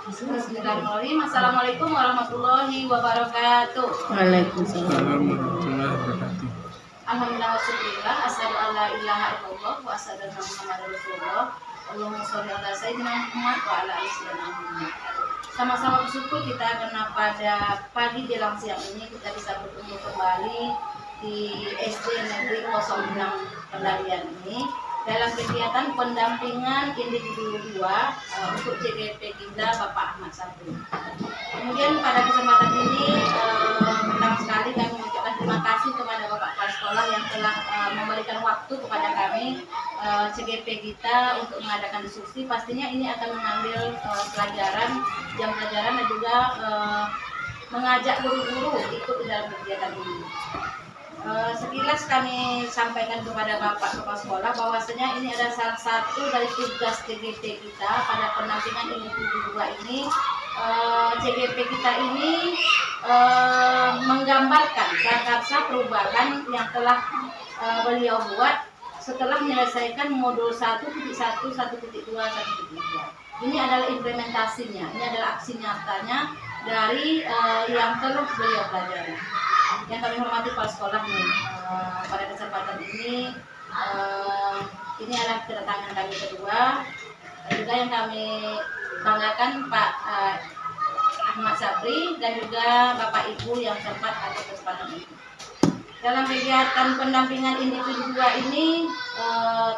Bismillahirrahmanirrahim. Assalamualaikum warahmatullahi wabarakatuh. Waalaikumsalam warahmatullahi wabarakatuh. Alhamdulillah wasyukurillah. Asyhadu an la ilaha illallah wa asyhadu anna Muhammadar Rasulullah. Allahumma sholli ala sayyidina Muhammad wa ala ali sayyidina Muhammad. Sama-sama bersyukur kita karena pada pagi jelang siang ini kita bisa bertemu kembali di SD Negeri 06 Pendalian ini dalam kegiatan pendampingan individu 2 untuk CGP kita Bapak Ahmad Sabri. Kemudian pada kesempatan ini pertama sekali kami mengucapkan terima kasih kepada Bapak Kepala Sekolah yang telah memberikan waktu kepada kami CGP kita untuk mengadakan diskusi. Pastinya ini akan mengambil pelajaran, jam pelajaran dan juga mengajak guru-guru ikut di dalam kegiatan ini. Sekilas kami sampaikan kepada Bapak Kepala Sekolah bahwasanya ini adalah salah satu dari tugas CGP kita pada pendampingan individu 2 ini. CGP kita ini menggambarkan prakarsa perubahan yang telah beliau buat setelah menyelesaikan modul 1.1, 1.2, 1.3. Ini adalah implementasinya, ini adalah aksi nyatanya dari yang telah beliau pelajari. Yang kami hormati kepala sekolah nih, pada kesempatan ini adalah kedatangan kami kedua, juga yang kami banggakan Pak Ahmad Sabri dan juga Bapak Ibu yang sempat ada kesempatan ini. Dalam kegiatan pendampingan individu 2 ini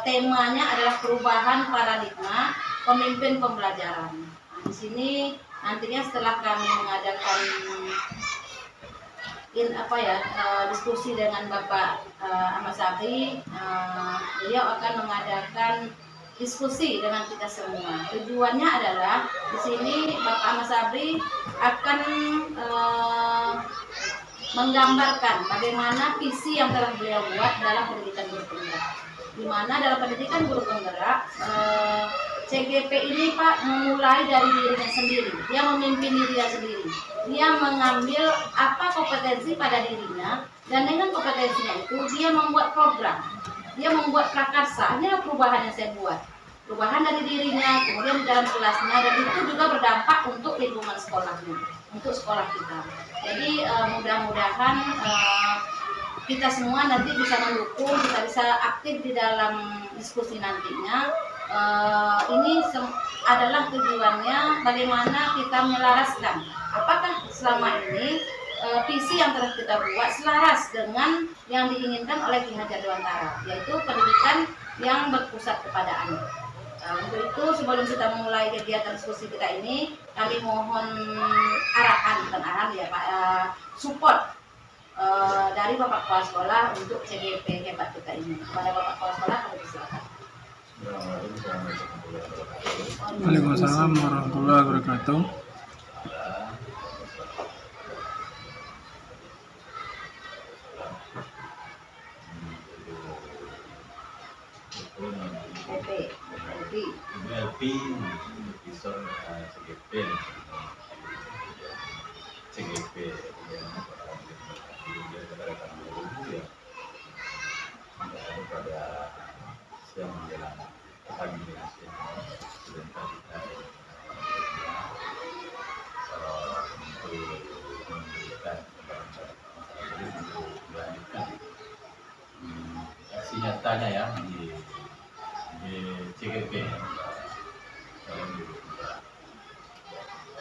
temanya adalah perubahan paradigma pemimpin pembelajaran. Nah, di sini nantinya setelah kami mengadakan diskusi dengan Bapak Ahmad Sabri, beliau akan mengadakan diskusi dengan kita semua. Tujuannya adalah di sini Bapak Ahmad Sabri akan menggambarkan bagaimana visi yang telah beliau buat dalam pendidikan guru penggerak. Di mana dalam pendidikan guru penggerak CGP ini Pak memulai dari dirinya sendiri. Dia memimpin dirinya sendiri. Dia mengambil apa kompetensi pada dirinya dan dengan kompetensinya itu dia membuat program. Dia membuat prakarsa. Ini adalah perubahan yang saya buat. Perubahan dari dirinya, kemudian di dalam kelasnya, dan itu juga berdampak untuk lingkungan sekolahnya, untuk sekolah kita. Jadi mudah-mudahan kita semua nanti bisa mendukung, kita bisa aktif di dalam diskusi nantinya. Ini adalah tujuannya bagaimana kita menyelaraskan apakah selama ini visi yang telah kita buat selaras dengan yang diinginkan oleh Ki Hajar Dewantara, yaitu pendidikan yang berpusat kepada anak. Untuk itu sebelum kita memulai kegiatan diskusi kita ini, kami mohon arahan ya Pak, support dari Bapak Kepala Sekolah untuk CGP hebat kita ini. Kepada Bapak Kepala Sekolah kami persilakan. Waalaikumsalam warahmatullahi wabarakatuh. CGP pada siang menjelang pagi sebentar kita untuk memberikan melanjutkan aksi nyatanya ya di CGP.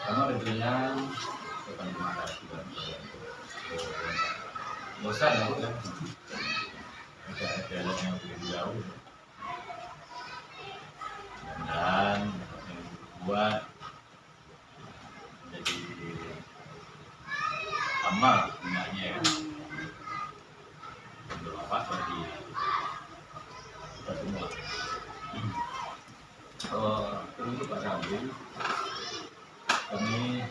Karena tentunya terima kasih dan bosan ya Bu ya. Jalan yang begitu jauh dan yang buat jadi amal gunanya ya, bermanfaat bagi kita semua. Untuk Pak Sabri, kami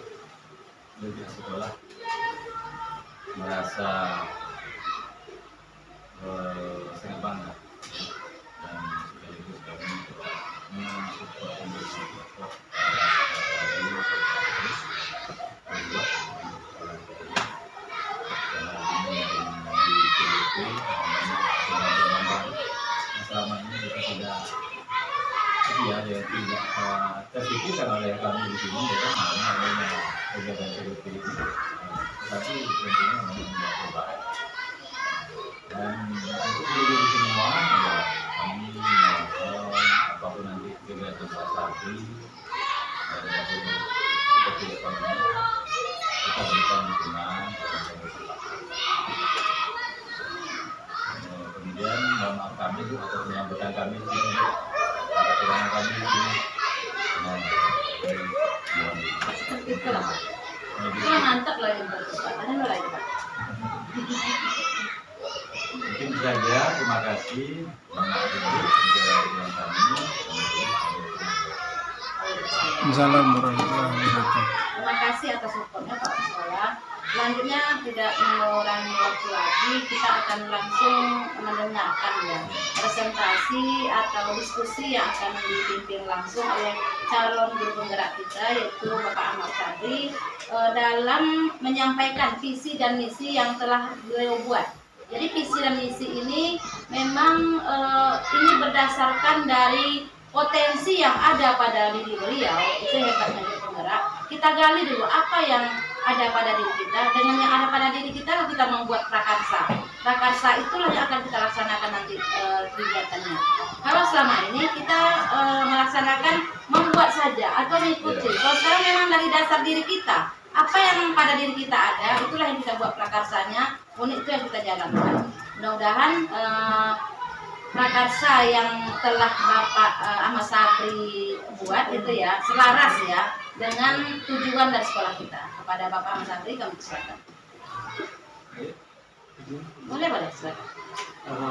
dari sekolah merasa sangat bangga dan sekaligus kami mensupport membuat selama ini kita sudah tidak terpikirkan oleh kami di sini, ya, kegiatan CGP ini, tetapi tentunya tidak coba. Dan untuk guru semua, ya kami apapun nanti kegiatan Pak Sabri, seperti depannya kita berikan dukungan dalam kemudian mohon maaf kami atau penyampaian kami di sini ada kekurangan kami di sini Seperti itu lah. Itu mantap lah yang berkesempatan lo lagi Pak. mungkin saja. Terima kasih banyak dengan kami. Assalamualaikum warahmatullahi wabarakatuh. Terima kasih atas supportnya Pak Sekolah. Selanjutnya tidak mengurangi waktu lagi, kita akan langsung mendengarkan ya presentasi atau diskusi yang akan dipimpin langsung oleh calon guru penggerak kita yaitu Bapak Ahmad Sabri dalam menyampaikan visi dan misi yang telah beliau buat. Jadi visi dan misi ini memang ini berdasarkan dari potensi yang ada pada diri beliau. Itu hebatnya guru penggerak. Kita gali dulu apa yang ada pada diri kita, dengan yang ada pada diri kita kita membuat prakarsa. Prakarsa itulah yang akan kita laksanakan nanti kegiatannya. Kalau selama ini kita melaksanakan membuat saja atau mengikuti. Kalau sekarang memang dari dasar diri kita, apa yang pada diri kita ada, itulah yang kita buat prakarsanya. Itu yang kita jalankan. Mudah-mudahan prakarsa yang telah Bapak Ahmad Sabri buat itu ya selaras ya dengan tujuan dari sekolah kita. Kepada Bapak Ahmad Sabri kami persilakan. Boleh silakan.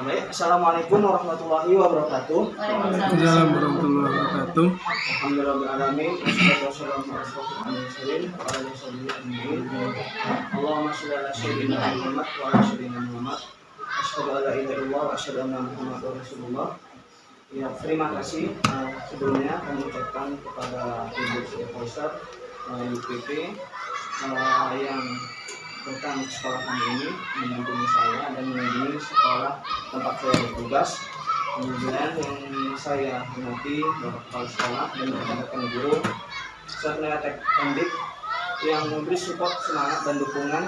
Baik, Assalamualaikum warahmatullahi wabarakatuh. Waalaikumsalam. Assalamualaikum warahmatullahi wabarakatuh. Alhamdulillahirobbilalamin. Wassalamualaikum warahmatullahi wabarakatuh. Allahumma sholli ala sayyidina Muhammad wa ala sayyidina Muhammad. Asyhadu an la ilaha illallah wa asyhadu anna Muhammadar Rasulullah. Ya, terima kasih sebelumnya kami ucapkan kepada Ibu Supervisor UPP yang datang ke sekolah kami ini mendampingi saya dan mengunjungi sekolah tempat saya bertugas. Kemudian yang saya hormati Bapak Kepala Sekolah dan rekan-rekan guru serta teknik yang memberi support, semangat dan dukungan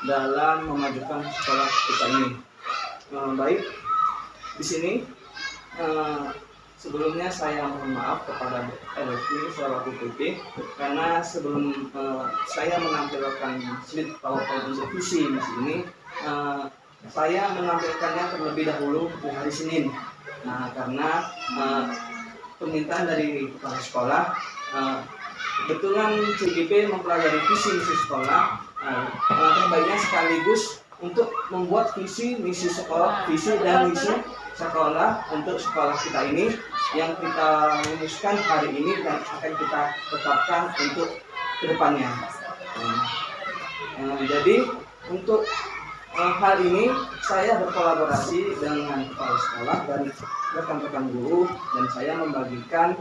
dalam memajukan sekolah kita ini. Baik, di sini sebelumnya saya mohon maaf kepada LFI selaku PP karena sebelum saya menampilkan slide PowerPoint untuk visi di sini, saya menampilkannya terlebih dahulu di hari Senin. Nah, karena permintaan dari kepala sekolah, kebetulan CGP mempelajari visi misi sekolah, terbaiknya sekaligus untuk membuat visi misi sekolah, visi dan misi sekolah untuk sekolah kita ini yang kita rumuskan hari ini dan akan kita tetapkan untuk kedepannya. Jadi untuk hal ini saya berkolaborasi dengan kepala sekolah dan rekan-rekan guru dan saya membagikan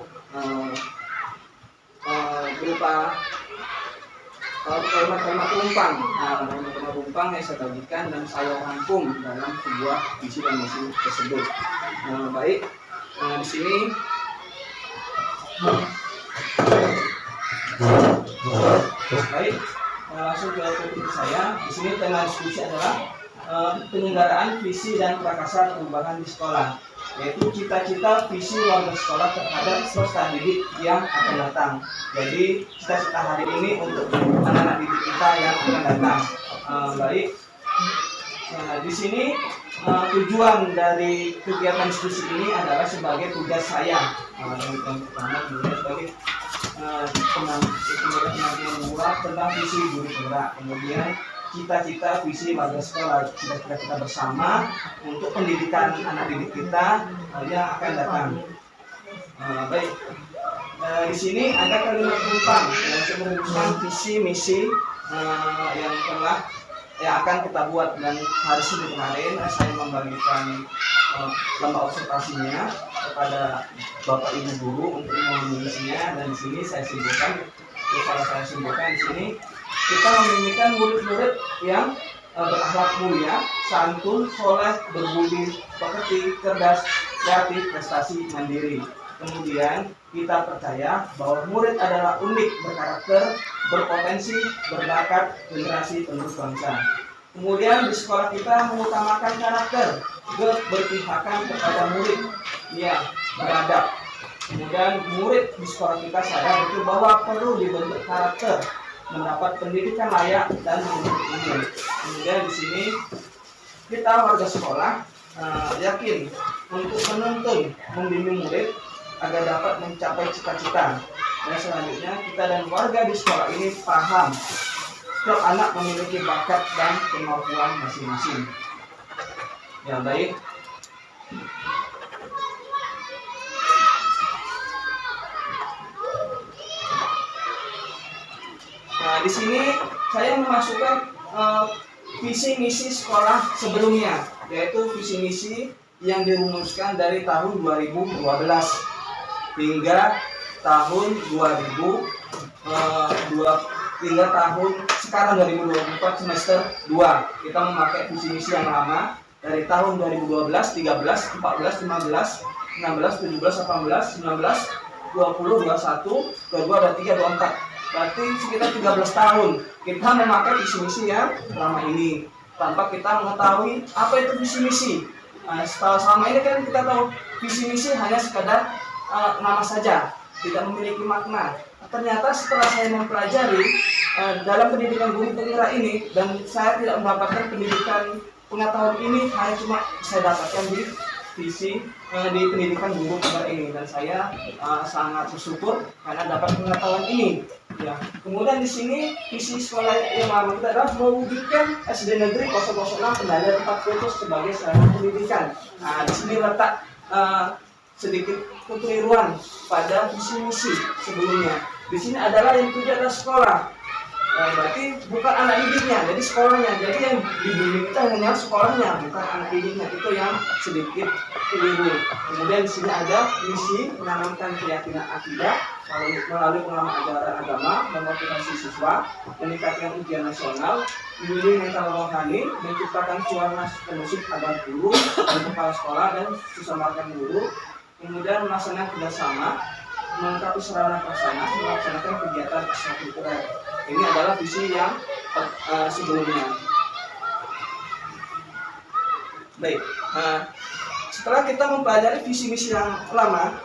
berupa kalimat-kalimat penumpang, kalimat penumpang yang saya bagikan dan saya rangkum dalam sebuah visi dan misi tersebut. Baik, di sini baik, langsung ke topik saya. Di sini tema diskusi adalah penyelenggaraan visi dan prakarsa perubahan di sekolah, yaitu cita-cita visi warga sekolah terhadap peserta didik yang akan datang. Jadi cita-cita hari ini untuk anak-anak didik kita yang akan datang. Baik, di sini tujuan dari kegiatan diskusi ini adalah sebagai tugas saya. Yang pertama sebagai penampilan murah tentang visi guru penggerak. Kemudian cita-cita visi warga sekolah, cita-cita kita bersama untuk pendidikan anak didik kita yang akan datang. Baik, di sini ada kalimat penumpang yang merumuskan visi misi yang akan kita buat, dan hari Senin kemarin saya membagikan lomba observasinya kepada Bapak Ibu guru untuk mengisinya, dan di sini saya simpulkan, kalau saya simpulkan di sini kita memimpikan murid-murid yang berakhlak mulia, santun, soleh, berbudi pekerti, cerdas, kreatif, prestasi, mandiri. Kemudian kita percaya bahwa murid adalah unik, berkarakter, berpotensi, berbakat, generasi penerus bangsa. Kemudian di sekolah kita mengutamakan karakter, keberpihakan kepada murid, ya, beradab. Kemudian murid di sekolah kita sadar betul bahwa perlu dibentuk karakter, mendapat pendidikan layak dan menuntut ilmu. Kemudian di sini kita warga sekolah yakin untuk menuntun, membimbing murid agar dapat mencapai cita-cita. Dan selanjutnya kita dan warga di sekolah ini paham setiap anak memiliki bakat dan kemampuan masing-masing. Ya, baik. Nah, di sini saya memasukkan visi misi sekolah sebelumnya, yaitu visi misi yang dirumuskan dari tahun 2012 hingga tahun 2002 hingga tahun sekarang 2024 semester 2. Kita memakai visi misi yang lama dari tahun 2012, 13, 14, 15, 16, 17, 18, 19, 20, 21, 22, dan 3, 24. Berarti sekitar 13 tahun kita memakai visi misi yang lama ini tanpa kita mengetahui apa itu visi misi. Selama ini kan kita tahu visi misi hanya sekadar nama saja, tidak memiliki makna. Ternyata setelah saya mempelajari dalam pendidikan guru penggerak ini, dan saya tidak mendapatkan pendidikan pengetahuan ini hanya cuma saya dapatkan di visi di pendidikan guru penggerak ini, dan saya sangat bersyukur karena dapat pengetahuan ini. Ya. Kemudian di sini visi sekolah yang lama kita adalah mewujudkan SD Negeri 006 Kendal tempat fokus sebagai sarana pendidikan. Nah, di sini letak sedikit kekeliruan pada visi misi sebelumnya. Di sini adalah yang tujuan adalah sekolah. Berarti bukan anak didiknya, jadi sekolahnya. Jadi yang dibimbing itu hanya sekolahnya, bukan anak didiknya. Itu yang sedikit keliru. Kemudian di sini ada misi menanamkan keyakinan akidah melalui pengalaman ajaran agama, memotivasi siswa, meningkatkan ujian nasional, membimbing mental rohani, menciptakan suara kondusif agar guru dan kepala sekolah dan sesama guru, kemudian melaksanakan kerjasama, melengkapi sarana prasarana, melaksanakan kegiatan ekstrakurikuler. Ini adalah visi yang sebelumnya. Baik, setelah kita mempelajari visi misi yang lama,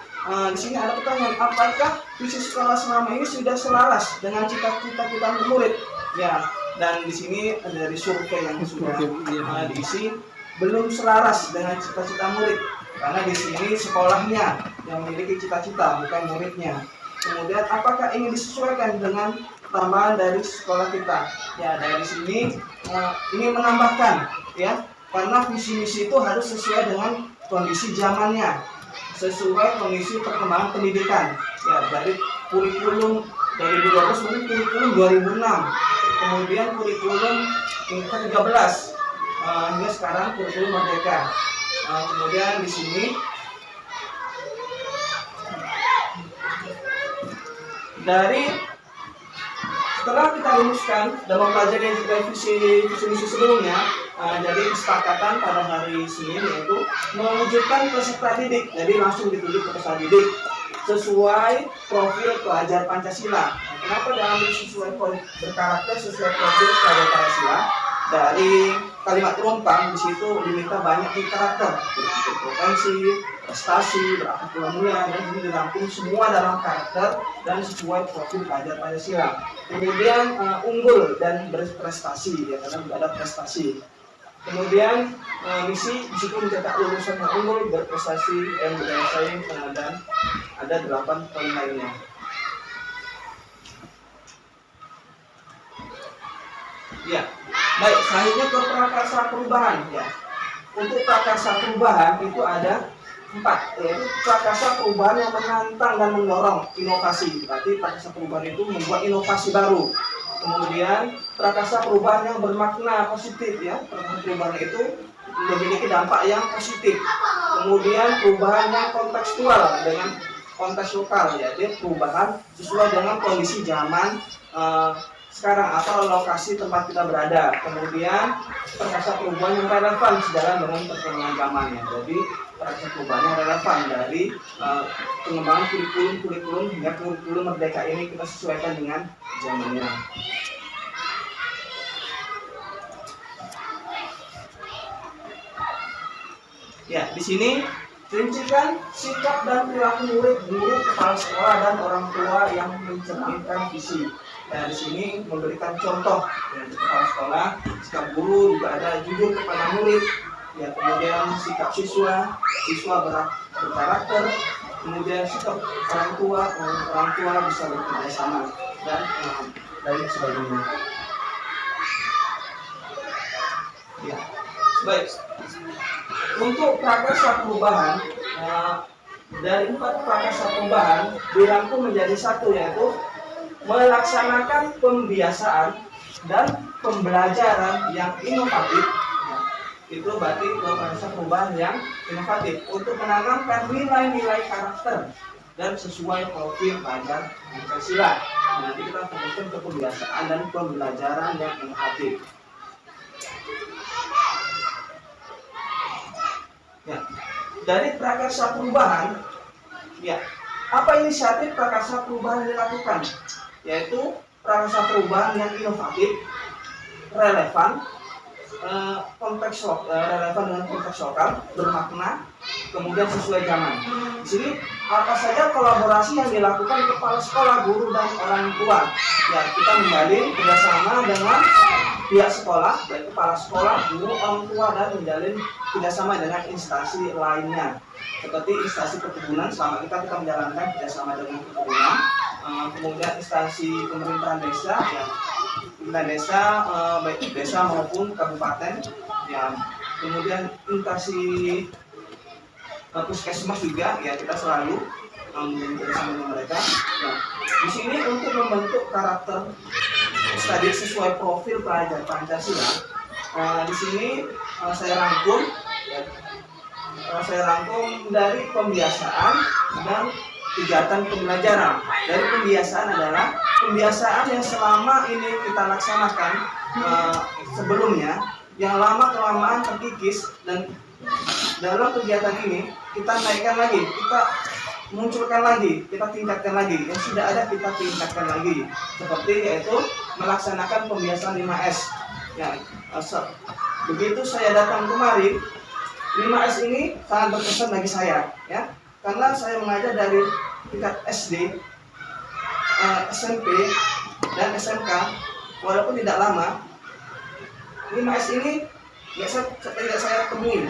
di sini ada pertanyaan, apakah visi sekolah selama ini sudah selaras dengan cita-cita kita murid? Ya, dan di sini dari survei yang sudah diisi belum selaras dengan cita-cita murid, karena di sini sekolahnya yang memiliki cita-cita, bukan muridnya. Kemudian apakah ingin disesuaikan dengan tambahan dari sekolah kita? Ya, dari sini ingin menambahkan, ya, karena visi misi itu harus sesuai dengan kondisi zamannya, sesuai kondisi perkembangan pendidikan. Ya, dari kurikulum 2012 mungkin kurikulum 2006, kemudian kurikulum ke-13 hingga sekarang kurikulum Merdeka. Kemudian di sini setelah kita rumuskan dan mempelajari visi misi sebelumnya, jadi kesepakatan pada hari Senin yaitu mewujudkan peserta didik, jadi langsung ditunjuk ke peserta didik sesuai profil pelajar Pancasila. Kenapa dalam sesuai berkarakter sesuai profil pelajar Pancasila? Dari kalimat penumpang di situ diminta banyak karakter, berpotensi, prestasi, berakhlak mulia, dan ini dirampung semua dalam karakter dan sesuai profil pelajar Pancasila. Kemudian unggul dan berprestasi, ya, karena ada prestasi. Kemudian misi di situ mencetak lulusan yang unggul, berprestasi, dan budaya saing, dan ada 8 poin lainnya. Ya, baik. Selanjutnya ke prakarsa perubahan. Ya, untuk prakarsa perubahan itu ada 4, yaitu prakarsa perubahan yang menantang dan mendorong inovasi. Berarti prakarsa perubahan itu membuat inovasi baru. Kemudian prakarsa perubahan yang bermakna positif, ya, prakarsa perubahan itu memiliki dampak yang positif. Kemudian perubahan yang kontekstual dengan konteks lokal, ya, dia perubahan sesuai dengan kondisi zaman sekarang atau lokasi tempat kita berada. Kemudian prakarsa perubahan yang relevan sejalan dengan perkembangan zamannya. Jadi praktek perubahannya relevan dari pengembangan kurikulum hingga kurikulum Merdeka ini kita sesuaikan dengan zamannya. Ya, di sini rincikan sikap dan perilaku murid, guru, kepala sekolah dan orang tua yang mencerminkan visi. Nah, di sini memberikan contoh dari kepala sekolah, sikap guru juga ada jujur kepada murid. Ya, kemudian sikap siswa berkarakter, kemudian sikap orang tua bisa bekerja sama dan lain sebagainya. Ya, baik. Untuk prakarsa perubahan, dari 4 prakarsa perubahan dirangkum menjadi satu, yaitu melaksanakan pembiasaan dan pembelajaran yang inovatif. Itu berarti prakarsa perubahan yang inovatif untuk menanamkan nilai-nilai karakter dan sesuai profil pelajar Pancasila. Nanti kita fokuskan ke pembiasaan dan pembelajaran yang inovatif. Ya, dari prakarsa perubahan, ya, apa inisiatif prakarsa perubahan yang dilakukan? Yaitu prakarsa perubahan yang inovatif, relevan, relevan dengan konteks lokal, bermakna, kemudian sesuai zaman. Di sini apa saja kolaborasi yang dilakukan kepala sekolah, guru dan orang tua. Ya, kita menjalin kerjasama dengan pihak sekolah, baik kepala sekolah, guru, orang tua, dan menjalin kerjasama dengan instansi lainnya, seperti instansi perkebunan. Selama kita menjalankan kerjasama dengan perkebunan, kemudian instansi pemerintahan desa, ya, pemerintah desa, baik desa maupun kabupaten, ya, kemudian instansi puskesmas juga, ya, kita selalu bersama dengan mereka. Ya, di sini untuk membentuk karakter tadi sesuai profil pelajar Pancasila. Di sini saya rangkum dari pembiasaan dan kegiatan pembelajaran. Dari pembiasaan adalah pembiasaan yang selama ini kita laksanakan sebelumnya, yang lama kelamaan terkikis, dan dalam kegiatan ini kita naikkan lagi, kita munculkan lagi, kita tingkatkan lagi, yang sudah ada kita tingkatkan lagi, seperti yaitu melaksanakan pembiasaan 5S. Ya, begitu saya datang kemari, 5S ini sangat berkesan bagi saya, ya, karena saya mengajar dari tingkat SD, SMP, dan SMK, walaupun tidak lama. 5S ini tidak saya temui.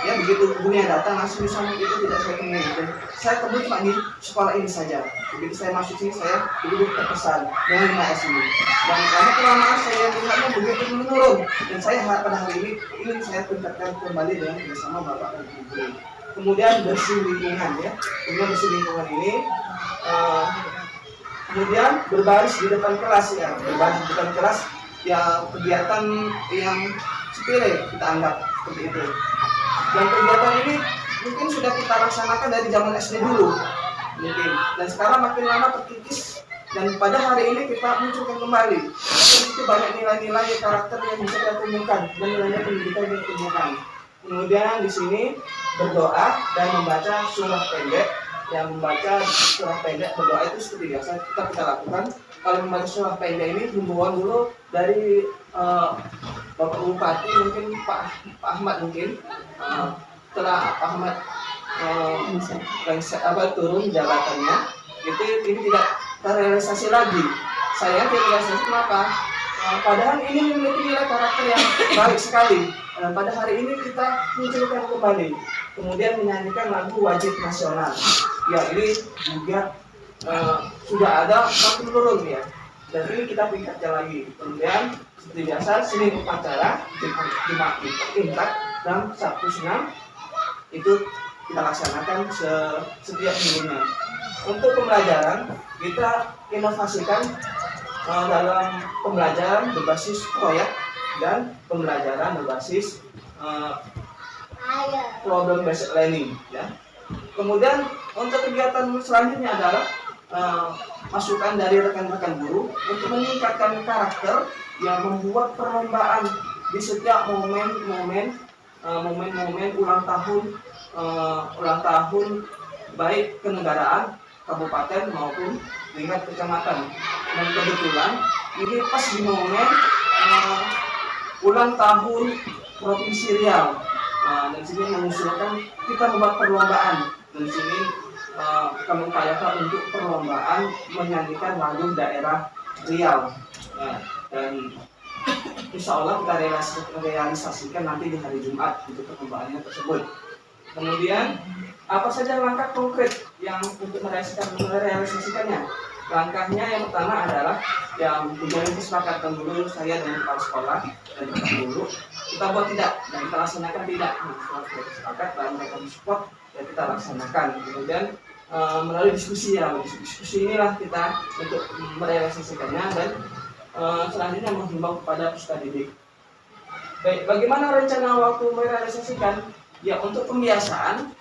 Ya, begitu gurunya datang langsung sama itu tidak saya temui. Dan saya temui cuma di sekolah ini saja. Begitu saya masuk sini, saya begitu terkesan dengan 5S ini. Dan karena kelamaan saya lihatnya begitu menurun, dan saya pada hari ini ingin saya tingkatkan kembali dengan bersama Bapak dan Ibu. Kemudian bersih lingkungan, ya. Kemudian bersih lingkungan ini, kemudian berbaris di depan kelas, ya. Berbaris di depan kelas, ya, kegiatan yang sepele kita anggap seperti itu. Dan kegiatan ini mungkin sudah kita laksanakan dari zaman SD dulu, mungkin, dan sekarang makin lama terkikis, dan pada hari ini kita munculkan kembali. Itu banyak nilai-nilai karakter yang bisa kita temukan dan nilai pendidikan yang ditemukan. Kemudian di sini berdoa dan membaca surah pendek. Yang membaca surah pendek, berdoa itu seperti biasa kita lakukan. Kalau membaca surah pendek ini himbauan dulu dari Bapak Bupati, mungkin Pak Ahmad, mungkin setelah Pak Ahmad turun jabatannya, ini tidak terrealisasi lagi. Saya tidak realisasi, kenapa? Padahal ini memiliki nilai karakter yang baik sekali. Pada hari ini kita munculkan kembali, kemudian menyanyikan lagu wajib nasional. Ya, ini juga sudah ada makin menurun, ya. Dan ini kita tingkatkan lagi. Kemudian seperti biasa, Senin upacara, Jumat imsak, dan Sabtu senam itu kita laksanakan setiap minggunya. Untuk pembelajaran, kita inovasikan dalam pembelajaran berbasis proyek dan pembelajaran berbasis problem based learning, ya. Kemudian untuk kegiatan selanjutnya adalah masukan dari rekan-rekan guru untuk meningkatkan karakter yang membuat perlombaan di setiap momen-momen momen-momen ulang tahun baik kenegaraan kabupaten maupun tingkat kecamatan. Dan kebetulan ini pas di momen ulang tahun Provinsi Riau. Dan sini mengusulkan kita membuat perlombaan. Dan sini kita mengupayakan untuk perlombaan menyanyikan lagu daerah Riau. Dan insya Allah kita realisasikan nanti di hari Jumat untuk perlombaannya tersebut. Kemudian apa saja langkah konkret yang untuk merealisasikannya? Langkahnya yang pertama adalah yang menjadi kesepakatan dulu saya dengan kepala sekolah dan guru kita buat tidak dan kita laksanakan tidak. Setelah kita sepakat dan mereka support dan kita laksanakan. Kemudian melalui diskusi inilah kita untuk merealisasikannya dan selanjutnya menghimbau kepada peserta didik. Baik, bagaimana rencana waktu merealisasikan? Ya, untuk pembiasaan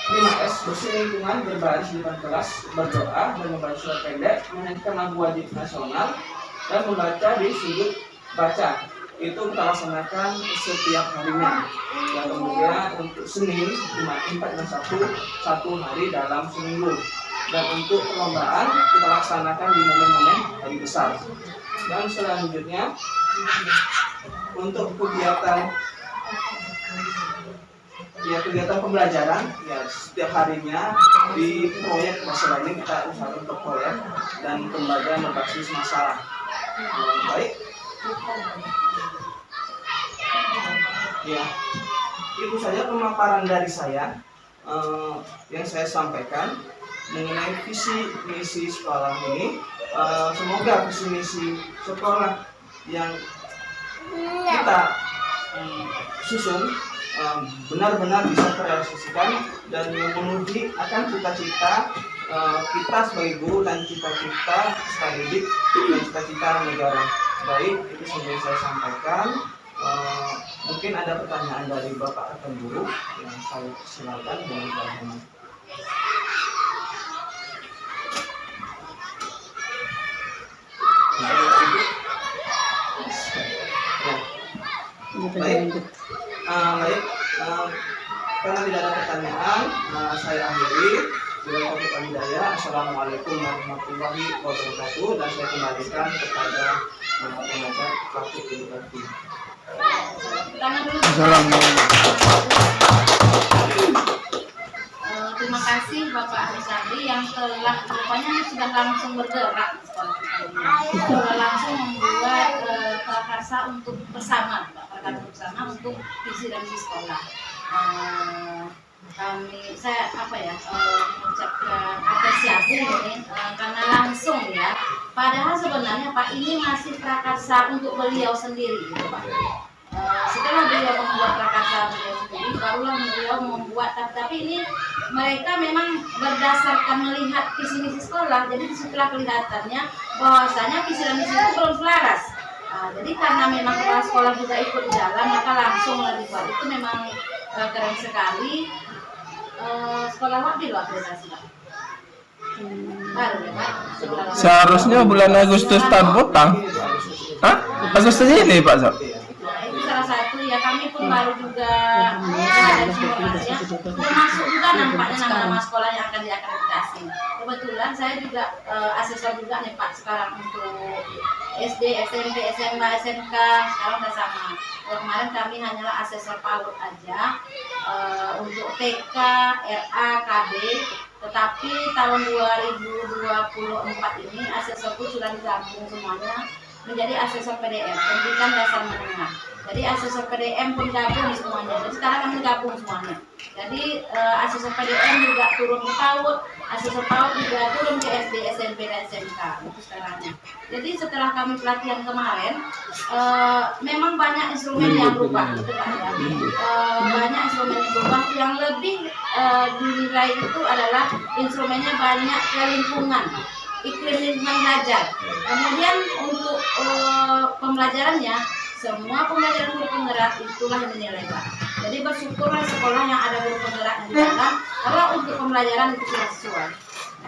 5S bersih lingkungan, berbaris di depan kelas, berdoa dan membaca surat pendek, menyanyikan lagu wajib nasional dan membaca di sudut baca. Itu kita laksanakan setiap harinya. Dan kemudian untuk Senin, Jumat, 4 dan satu hari dalam seminggu. Dan untuk perlombaan kita laksanakan di momen-momen hari besar. Dan selanjutnya untuk kegiatan pembelajaran ya setiap harinya di proyek masalah ini kita usahakan untuk proyek dan pembelajaran berbasis masalah. Baik. Ya, itu saja pemaparan dari saya yang saya sampaikan mengenai visi misi sekolah ini. Semoga visi misi sekolah yang kita susun benar-benar bisa terrealisasikan dan memenuhi akan cita-cita kita sebagai guru dan cita-cita peserta didik dan cita-cita negara. Baik, itu sudah saya sampaikan. Mungkin ada pertanyaan dari Bapak rekan guru yang saya silakan dengan pertanyaan. Baik, karena tidak ada pertanyaan, saya akhiri. Bila taufiq wal hidayah. Assalamualaikum warahmatullahi wabarakatuh. Dan saya kembalikan kepada pengajar Praktik Edukasi. Assalamualaikum. Terima kasih Bapak Arisadi yang telah rupanya sudah langsung bergerak di sekolah kita ini. Sudah langsung membuat prakarsa untuk bersama, untuk visi dan misi sekolah. Saya mengucapkan apresiasi ini karena langsung ya. Padahal sebenarnya Pak ini masih prakarsa untuk beliau sendiri, gitu Pak. Setelah beliau membuat prakarsa beliau sendiri, barulah beliau membuat. Tapi ini mereka memang berdasarkan melihat visi misi sekolah. Jadi setelah kelihatannya bahwasanya visi dan misi itu belum selaras. Jadi karena memang kepala sekolah juga ikut jalan, maka langsung dibuat. Itu memang keren sekali. Sekolah waktu apresiasi Pak. Baru ya Pak. Seharusnya bulan Agustus tahun potang. Hah? Agustus ini Pak Zab? Nah, itu salah satu ya, kami pun baru juga ada informasinya. Termasuk juga nampaknya nama-nama sekolah yang akan diakreditasi. Kebetulan saya juga asesor juga nih Pak sekarang untuk SD, SMP, SMA, SMK sekarang udah sama. Kemarin kami hanyalah asesor PAUD aja untuk TK, RA, KB. Tetapi tahun 2024 ini asesorku sudah digabung semuanya menjadi asesor PDM, pendidikan dasar menengah. Jadi asesor PDM pun gabung di semuanya. Jadi sekarang kami gabung semuanya. Jadi asesor PDM juga turun ke PAUD, asesor PAUD juga turun ke SD, SMP, dan SMK. Itu sekarangnya. Jadi setelah kami pelatihan kemarin, memang banyak instrumen yang berubah, gitu Pak ya. Banyak instrumen yang berubah. Yang lebih dinilai itu adalah instrumennya banyak ke lingkungan, iklim lingkungan belajar. Kemudian untuk pembelajarannya, semua pembelajaran guru penggerak itulah yang dinilai Pak. Jadi bersyukurlah sekolah yang ada guru penggerak di dalam, kalau untuk pembelajaran itu sudah sesuai.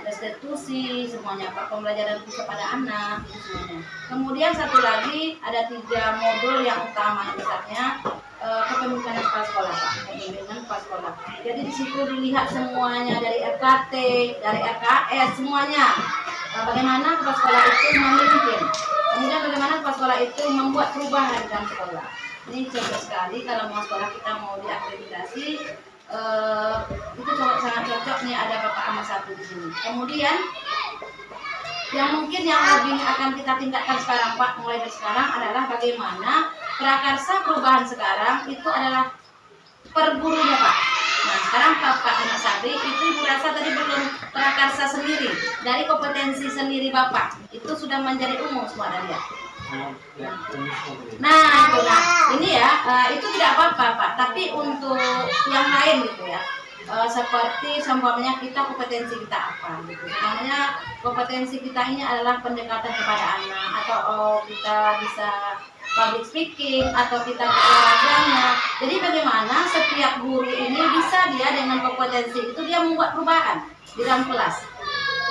restitusi, semuanya Pak, pembelajaran khusus pada anak itu semuanya. Kemudian satu lagi ada 3 modul yang utama besarnya, kepemimpinan kepala sekolah Pak, kepemimpinan kepala sekolah. Jadi di situ dilihat semuanya dari RKT, dari RKS semuanya. Bagaimana kepala sekolah itu memimpin, kemudian bagaimana kepala sekolah itu membuat perubahan dalam sekolah. Ini cocok sekali kalau mau sekolah kita mau diakreditasi. Itu sangat cocok nih ada Bapak Ahmad Sabri di sini. Kemudian yang mungkin yang lebih akan kita tingkatkan sekarang Pak, mulai dari sekarang adalah bagaimana prakarsa perubahan sekarang itu adalah per gurunya Pak. Nah sekarang Bapak Ahmad Sabri itu Ibu rasa tadi belum prakarsa sendiri dari kompetensi sendiri Bapak itu sudah menjadi umum semua dan ya. Nah itu ini ya itu tidak apa-apa Pak, tapi untuk yang lain gitu ya, seperti seumpamanya kita kompetensi kita apa gitu, namanya kompetensi kita ini adalah pendekatan kepada anak, atau kita bisa public speaking, atau kita olahraganya. Jadi bagaimana setiap guru ini bisa dia dengan kompetensi itu dia membuat perubahan di dalam kelas.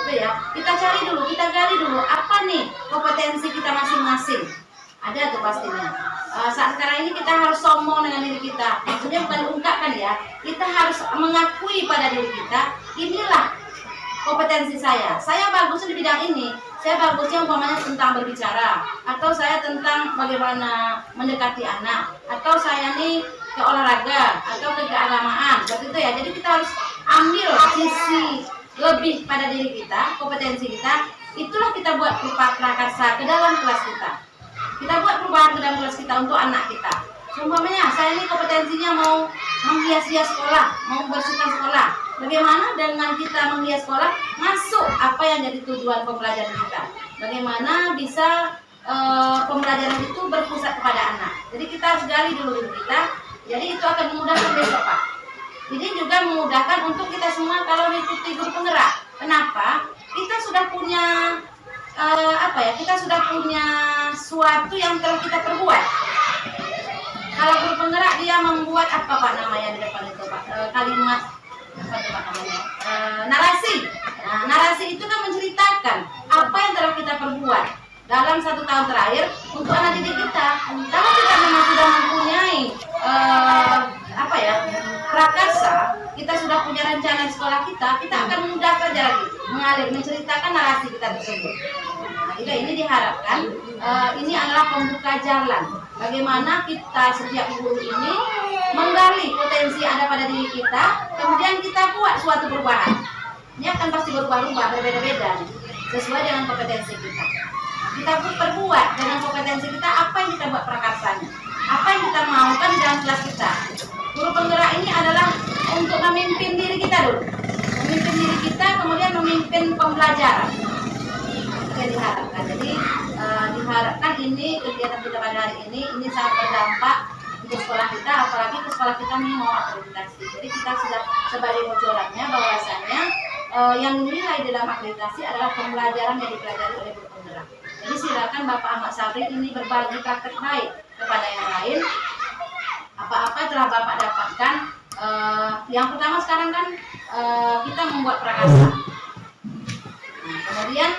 Gitu ya, kita cari dulu, kita gali dulu apa nih kompetensi kita masing-masing. Ada tuh pastinya. Saat sekarang ini kita harus sombong dengan diri kita. Maksudnya bukan diungkapkan ya, kita harus mengakui pada diri kita, inilah kompetensi saya. Saya bagusnya di bidang ini. Saya bagusnya umpamanya tentang berbicara, atau saya tentang bagaimana mendekati anak, atau saya nih ke olahraga atau ke keagamaan. Seperti itu ya. Jadi kita harus ambil sisi lebih pada diri kita, kompetensi kita, itulah kita buat prakarsa ke dalam kelas kita. Kita buat perubahan ke dalam kelas kita untuk anak kita. Umpamanya saya ini kompetensinya mau menghias-hias sekolah, mau membersihkan sekolah. Bagaimana dengan kita menghias sekolah masuk apa yang jadi tujuan pembelajaran kita? Bagaimana bisa pembelajaran itu berpusat kepada anak? Jadi kita harus gali dulu diri kita. Jadi itu akan memudahkan besok Pak. Ini juga memudahkan untuk kita semua kalau mengikuti guru penggerak. Kenapa? Kita sudah punya kita sudah punya suatu yang telah kita perbuat. Kalau guru penggerak dia membuat apa Pak namanya di depan itu Pak? Kalimat apa itu Pak namanya? Narasi. Nah, narasi itu kan menceritakan apa yang telah kita perbuat dalam 1 tahun terakhir untuk anak didik kita. Kalau kita memang sudah mempunyai prakarsa, kita sudah punya rencana di sekolah kita akan mudah saja lagi mengalir menceritakan narasi kita tersebut. Nah, ini diharapkan ini adalah pembuka jalan. Bagaimana kita setiap guru ini menggali potensi ada pada diri kita, kemudian kita buat suatu perubahan. Ini akan pasti berubah-ubah, berbeda-beda sesuai dengan kompetensi kita. Kita perbuat dengan kompetensi kita apa yang kita buat prakarsanya, apa yang kita maukan di dalam kelas kita. Guru penggerak ini adalah untuk memimpin diri kita dulu, memimpin diri kita, kemudian memimpin pembelajaran. Yang diharapkan. Jadi diharapkan ini kegiatan kita pada hari ini sangat berdampak untuk sekolah kita, apalagi ke sekolah kita ini mau akreditasi. Jadi kita sudah sebagai bocorannya bahwasanya yang dinilai dalam akreditasi adalah pembelajaran yang dipelajari oleh guru penggerak. Jadi silakan Bapak Ahmad Sabri ini berbagi praktek baik kepada yang lain. Apa-apa telah Bapak dapatkan. Yang pertama sekarang kan kita membuat prakarsa. Nah, kemudian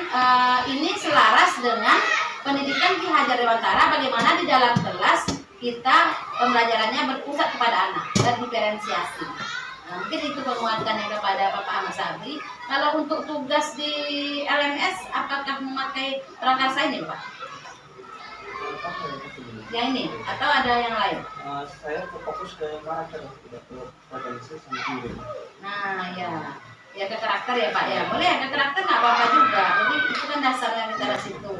ini selaras dengan pendidikan Ki Hajar Dewantara, bagaimana di dalam kelas kita pembelajarannya berpusat kepada anak dan diferensiasi. Nah, mungkin itu penguatannya kepada Bapak Ahmad Sabri. Kalau untuk tugas di LMS, apakah memakai prakarsa ini Pak? Yang ini atau ada yang lain? Saya fokus ke karakter, tidak ke potensi sama diri. Nah ya ke karakter ya Pak ya. Boleh ya ke karakter nggak apa-apa juga. Jadi itu kan dasarnya kita dari situ.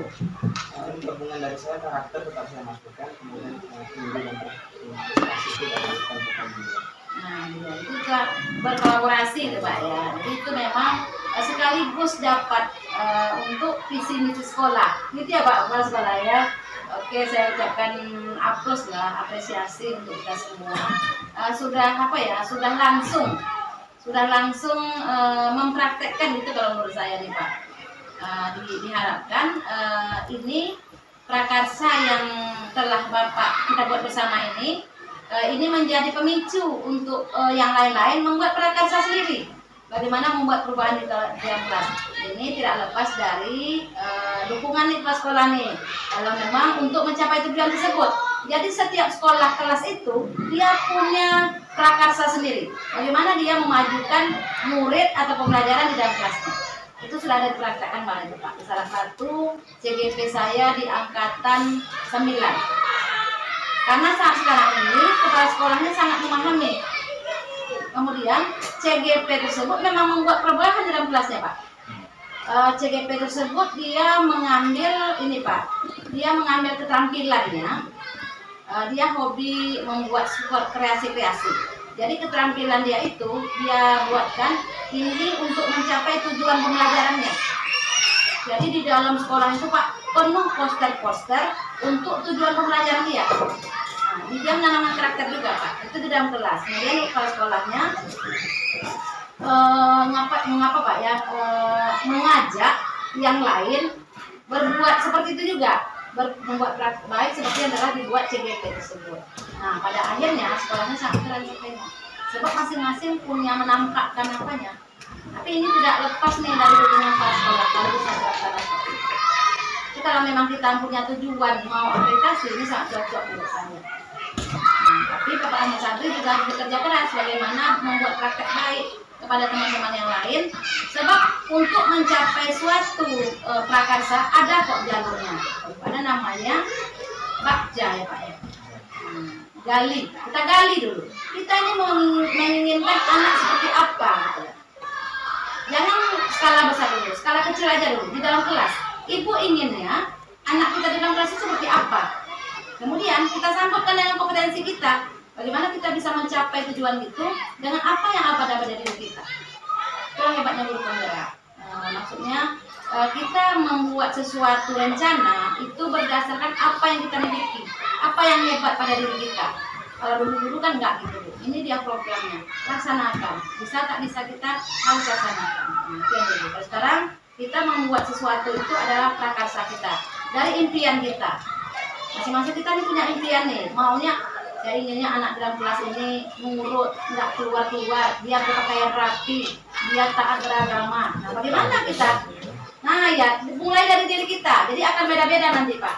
Gabungan dari saya karakter tetap saya masukkan, kemudian tinggi dan prestasi itu dari bukan juga. Nah ya itu juga berkolaborasi tuh Pak ya. Jadi itu memang sekaligus dapat untuk visi misi sekolah. Gitu ya Pak kepala sekolah ya. Oke, saya ucapkan aplaus lah, apresiasi untuk kita semua. Sudah langsung mempraktekkan itu kalau menurut saya nih Pak. Diharapkan ini prakarsa yang telah Bapak kita buat bersama ini menjadi pemicu untuk yang lain-lain membuat prakarsa sendiri. bagaimana membuat perubahan di dalam kelas. Ini tidak lepas dari dukungan di kelas sekolah nih. Kalau memang untuk mencapai tujuan tersebut. Jadi setiap sekolah kelas itu dia punya prakarsa sendiri. Bagaimana dia memajukan murid atau pembelajaran di dalam kelasnya. Itu sudah ada dipraktekkan malah itu Pak. Salah satu CGP saya di angkatan 9. Karena saat sekarang ini kepala sekolahnya sangat memahami. Kemudian CGP tersebut memang membuat perubahan dalam kelasnya Pak. CGP tersebut dia mengambil ini Pak. Dia mengambil keterampilannya. Dia hobi membuat sport kreasi-kreasi. Jadi keterampilan dia itu dia buatkan ini untuk mencapai tujuan pembelajarannya. Jadi di dalam sekolah itu Pak penuh poster-poster untuk tujuan pembelajaran dia. Nah, dia menanamkan karakter juga Pak. Itu di dalam kelas. Kemudian kepala sekolahnya mengapa Pak ya mengajak yang lain berbuat seperti itu juga. Membuat praktek baik seperti yang telah dibuat CGP tersebut. Nah, pada akhirnya sekolahnya sangat keren sekali. Sebab masing-masing punya menampakkan apanya. Tapi ini tidak lepas nih dari dukungan kepala sekolah kalau bisa dilaksanakan. Jadi kalau memang kita punya tujuan mau akreditasi ini sangat cocok menurut saya. Tapi Bapak Ahmad Sadri juga harus bekerja keras bagaimana membuat praktek baik kepada teman-teman yang lain. Sebab untuk mencapai suatu prakarsa ada kok jalurnya. Ada namanya bakja ya Pak ya. Gali, kita gali dulu. Kita ini menginginkan anak seperti apa gitu ya. Jangan skala besar dulu, skala kecil aja dulu di dalam kelas. Ibu inginnya anak kita di dalam kelas itu seperti apa. Kemudian kita sambutkan dengan kompetensi kita. Bagaimana kita bisa mencapai tujuan itu dengan apa yang ada pada diri kita. Itulah hebatnya guru penggerak. Maksudnya kita membuat sesuatu rencana itu berdasarkan apa yang kita miliki, apa yang hebat pada diri kita. Kalau dulu kan nggak gitu. Ini dia programnya, laksanakan. Bisa tak bisa kita harus laksanakan. Itu yang dulu. Kalau sekarang kita membuat sesuatu itu adalah prakarsa kita dari impian kita. Masing-masing kita nih punya impian nih, maunya saya inginnya anak dalam kelas ini mengurut, nggak keluar-keluar, dia berpakaian rapi, dia taat beragama. Nah, bagaimana kita? Nah ya, mulai dari diri kita. Jadi akan beda-beda nanti Pak.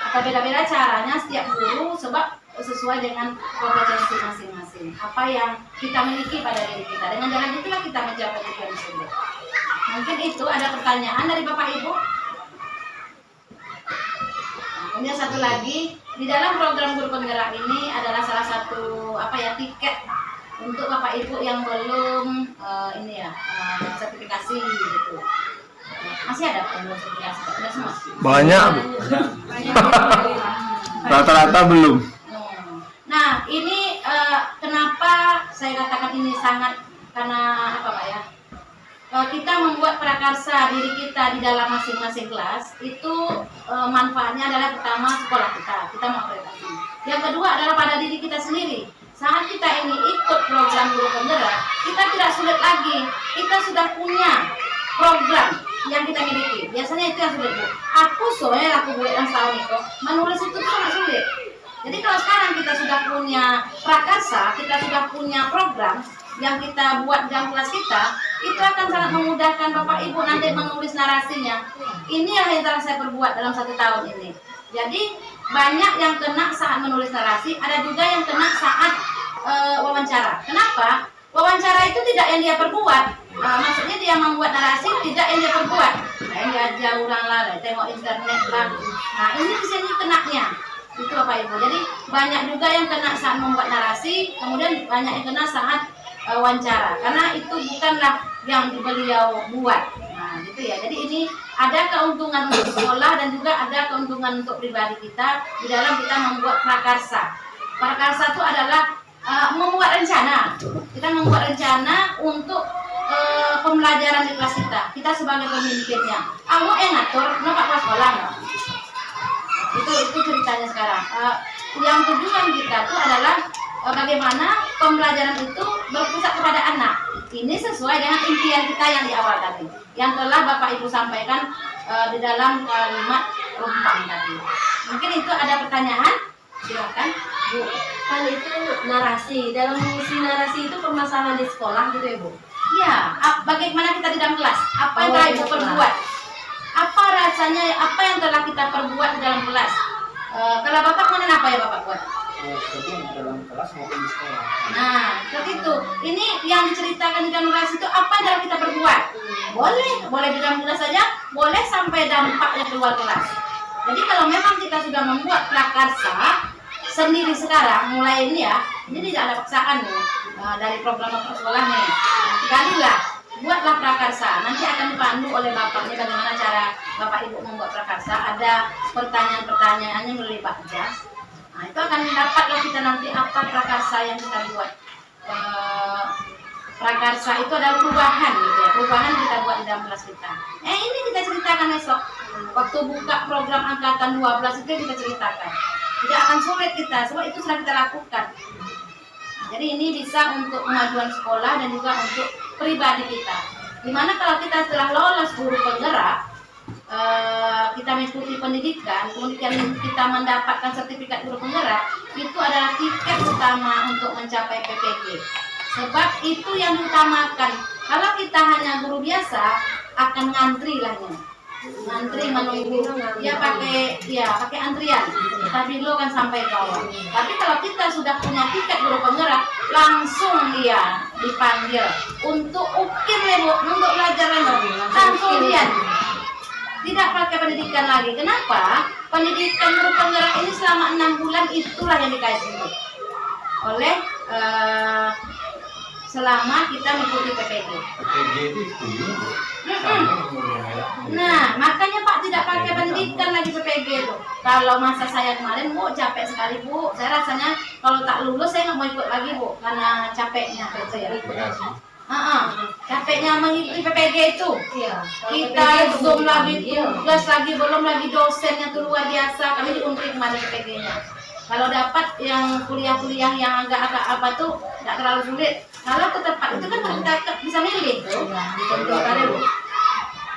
Akan beda-beda caranya setiap guru sebab sesuai dengan kompetensi masing-masing. Apa yang kita miliki pada diri kita. Dengan jalan itulah kita mencapai tujuan tersebut. Mungkin itu ada pertanyaan dari Bapak Ibu. Kemudian satu lagi, di dalam program guru penggerak ini adalah salah satu tiket untuk Bapak Ibu yang belum sertifikasi gitu. Masih ada yang belum sertifikasi? Tidak semua. Banyak. Rata-rata belum. Nah, ini kenapa saya katakan ini sangat karena apa Pak ya? Kita membuat prakarsa diri kita di dalam masing-masing kelas itu manfaatnya adalah pertama sekolah kita mau akreditasi. Yang kedua adalah pada diri kita sendiri. Saat kita ini ikut program guru penggerak, kita tidak sulit lagi. Kita sudah punya program yang kita miliki. Biasanya itu yang sulit Bu. Aku boleh yang tahun itu menulis itu sangat sulit. Jadi kalau sekarang kita sudah punya prakarsa, kita sudah punya program yang kita buat dalam kelas kita, itu akan sangat memudahkan Bapak Ibu nanti menulis narasinya. Ini yang telah saya perbuat dalam 1 tahun ini. Jadi banyak yang kena saat menulis narasi, ada juga yang kena saat wawancara. Kenapa? Wawancara itu tidak yang dia perbuat. Maksudnya dia membuat narasi tidak yang dia perbuat. Nah, yang diajar orang lah, tengok internet lah. Nah, ini di sini kenaknya. Itu Bapak Ibu. Jadi banyak juga yang kena saat membuat narasi, kemudian banyak yang kena saat wawancara, karena itu bukanlah yang beliau buat. Nah, gitu ya. Jadi ini ada keuntungan untuk sekolah dan juga ada keuntungan untuk pribadi kita di dalam kita membuat prakarsa. Prakarsa itu adalah membuat rencana. Kita membuat rencana untuk pembelajaran di kelas kita. Kita sebagai pemimpinnya. Kamu ngatur, kenapa kelas sekolah? Itu ceritanya sekarang. Yang tujuan kita itu adalah bagaimana pembelajaran itu berpusat kepada anak. Ini sesuai dengan impian kita yang di awal tadi, yang telah Bapak Ibu sampaikan di dalam kalimat rumpang tadi. Mungkin itu ada pertanyaan? Silakan Bu. Kan itu narasi, dalam mengisi narasi itu permasalahan di sekolah gitu ya Bu. Ya, bagaimana kita di dalam kelas? Apa yang telah Ibu perbuat? Apa rasanya, apa yang telah kita perbuat di dalam kelas? Kalau Bapak kemudian apa ya Bapak buat? Jadi dalam kelas maupun di sekolah. Nah, seperti itu. Ini yang diceritakan di dalam kelas itu apa yang telah kita perbuat? Boleh di dalam kelas saja, boleh sampai dampaknya keluar kelas. Jadi kalau memang kita sudah membuat prakarsa sendiri sekarang, mulai ini ya, ini tidak ada paksaan nih dari program sekolah nih. Kalilah buatlah prakarsa. Nanti akan dipandu oleh bapaknya bagaimana cara bapak ibu membuat prakarsa. Ada pertanyaan-pertanyaannya melalui Pak Jas. Nah, itu akan dapatlah kita nanti apa prakarsa yang kita buat. Prakarsa itu adalah perubahan gitu ya. Perubahan kita buat di dalam kelas kita. Ini kita ceritakan esok. Waktu buka program angkatan 12 itu kita ceritakan. Tidak akan sulit kita, sebab itu sudah kita lakukan. Jadi ini bisa untuk kemajuan sekolah dan juga untuk pribadi kita. Dimana kalau kita setelah lolos guru penggerak, kita mengikuti pendidikan, kemudian kita mendapatkan sertifikat guru penggerak, itu adalah tiket utama untuk mencapai PPG. Sebab itu yang diutamakan. Kalau kita hanya guru biasa, akan ngantri lahnya. Ngantri menunggu, ya pakai antrian. Tapi lo kan sampai bawah. Tapi kalau kita sudah punya tiket guru penggerak, langsung dia dipanggil untuk ukir lebo, untuk belajar lebo. Langsung dia tidak pakai pendidikan lagi. Kenapa? Pendidikan guru penggerak ini selama 6 bulan itulah yang dikaji oleh selama kita mengikuti PPG. PPG itu setuju. Nah, makanya Pak tidak pakai pendidikan lagi PPG itu. Kalau masa saya kemarin, Bu, capek sekali, Bu. Saya rasanya kalau tak lulus saya nggak mau ikut lagi, Bu, karena capeknya gitu ya. Capeknya mengikuti PPG itu. Kita zoom lagi, tugas lagi, belum lagi dosennya tuh luar biasa. Kami diuntri kemarin PPG-nya. Kalau dapat yang kuliah-kuliah yang agak-agak apa tuh tidak terlalu sulit. Kalau ke tempat itu kan kita bisa milih tuh. Ditentukan Bu.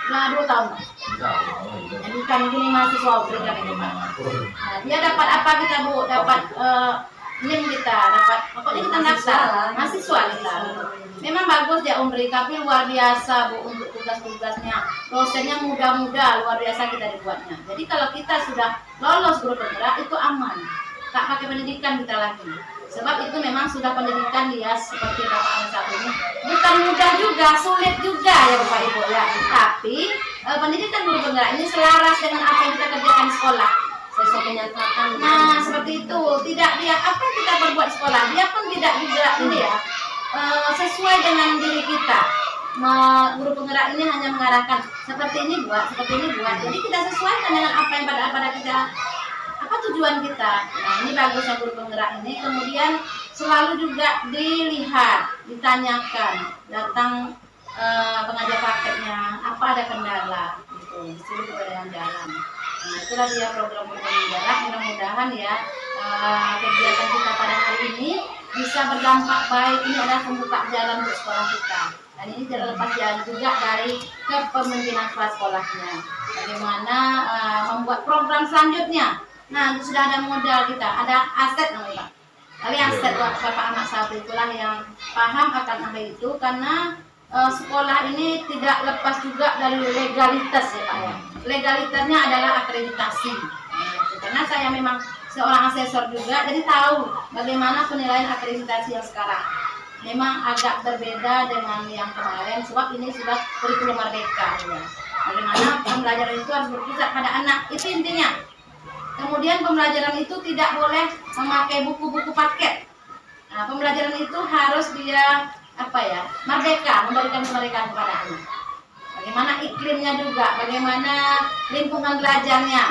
Nah, 2 tahun. Jadi kan gini mahasiswa berikan itu Pak. Nah, dia dapat apa kita Bu? Dapat NIM kita, dapat pokoknya kita daftar mahasiswa kita. Memang bagus dia Umri, tapi luar biasa Bu untuk tugas-tugasnya. Dosennya muda-muda, luar biasa kita dibuatnya. Jadi kalau kita sudah lolos guru penggerak itu aman. Tak pakai pendidikan kita lagi. Sebab itu memang sudah pendidikan dia seperti Bapak Ahmad saat ini. Bukan mudah juga, sulit juga ya Bapak Ibu ya. Tapi pendidikan guru penggerak ini selaras dengan apa yang kita kerjakan di sekolah. Sesuai kenyataan. Nah seperti itu. Tidak dia apa yang kita berbuat di sekolah. Dia pun tidak juga ini ya sesuai dengan diri kita. Guru penggerak ini hanya mengarahkan seperti ini buat, seperti ini buat. Jadi kita sesuaikan dengan apa yang pada kita. Apa tujuan kita? Nah ini bagusnya guru penggerak ini. Kemudian selalu juga dilihat, ditanyakan, datang pengajar prakteknya, apa ada kendala, gitu. Disuruh kita dengan jalan. Nah itulah dia program penggerak. Mudah-mudahan ya kegiatan kita pada hari ini bisa berdampak baik. Ini adalah pembuka jalan untuk sekolah kita. Dan ini tidak lepas jalan juga dari kepemimpinan kepala sekolahnya. Bagaimana membuat program selanjutnya. Nah, sudah ada modal kita, ada aset namanya Pak. Tapi aset Bapak Ahmad Sabri itulah yang paham akan hal itu karena sekolah ini tidak lepas juga dari legalitas ya Pak ya. Legalitasnya adalah akreditasi. Karena saya memang seorang asesor juga, jadi tahu bagaimana penilaian akreditasi yang sekarang. Memang agak berbeda dengan yang kemarin, sebab ini sudah kurikulum merdeka ya. Bagaimana pembelajaran itu harus berpusat pada anak, itu intinya. Kemudian pembelajaran itu tidak boleh memakai buku-buku paket. Nah, pembelajaran itu harus dia merdeka, memberikan kemerdekaan kepada anak. Bagaimana iklimnya juga, bagaimana lingkungan belajarnya,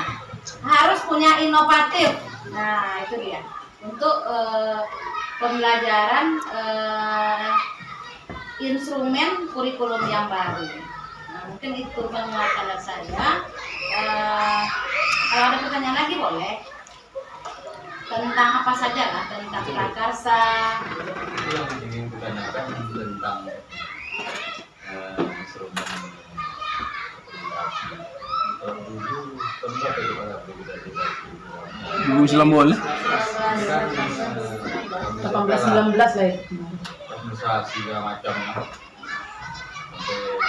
harus punya inovatif. Nah itu dia untuk pembelajaran instrumen kurikulum yang baru. Nah, mungkin itu penguatan dari saya. Kalau ada pertanyaan lagi boleh tentang apa saja lah, tentang prakarsa. Itu yang ingin ditanyakan tentang instrumen komunikasi. Kalau dulu tempat itu pada berbeda-beda. Dulu Islam boleh. 18-19 lah itu. Administrasi segala macam.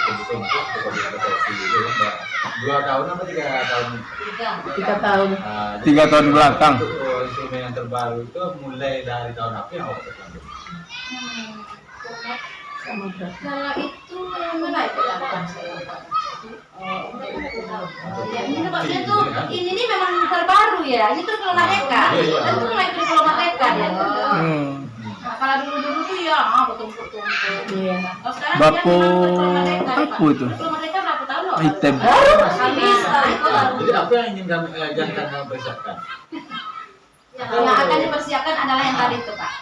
tumpuk seperti itu ya. 2 tahun apa 3 tahun? 3 tahun. 3 tahun belakang. Untuk instrumen yang terbaru itu mulai dari tahun apa yang awak terlanjur? Kalau itu yang mana itu ya bukan saya lupa. Ya ini Pak, dia tuh ini nih memang terbaru ya. Ini tuh kalau Merdeka. Itu mulai dari kalau Merdeka dia. Nah, kalau dulu tuh ya betul-betul. Iya. Kalau sekarang Bapo dia memang kalau Merdeka. apa itu? Kalau Merdeka berapa tahun loh? Item. Habis itu baru. Jadi apa yang ingin kami ajarkan dan persiapkan? Yang akan dipersiapkan adalah yang tadi itu Pak.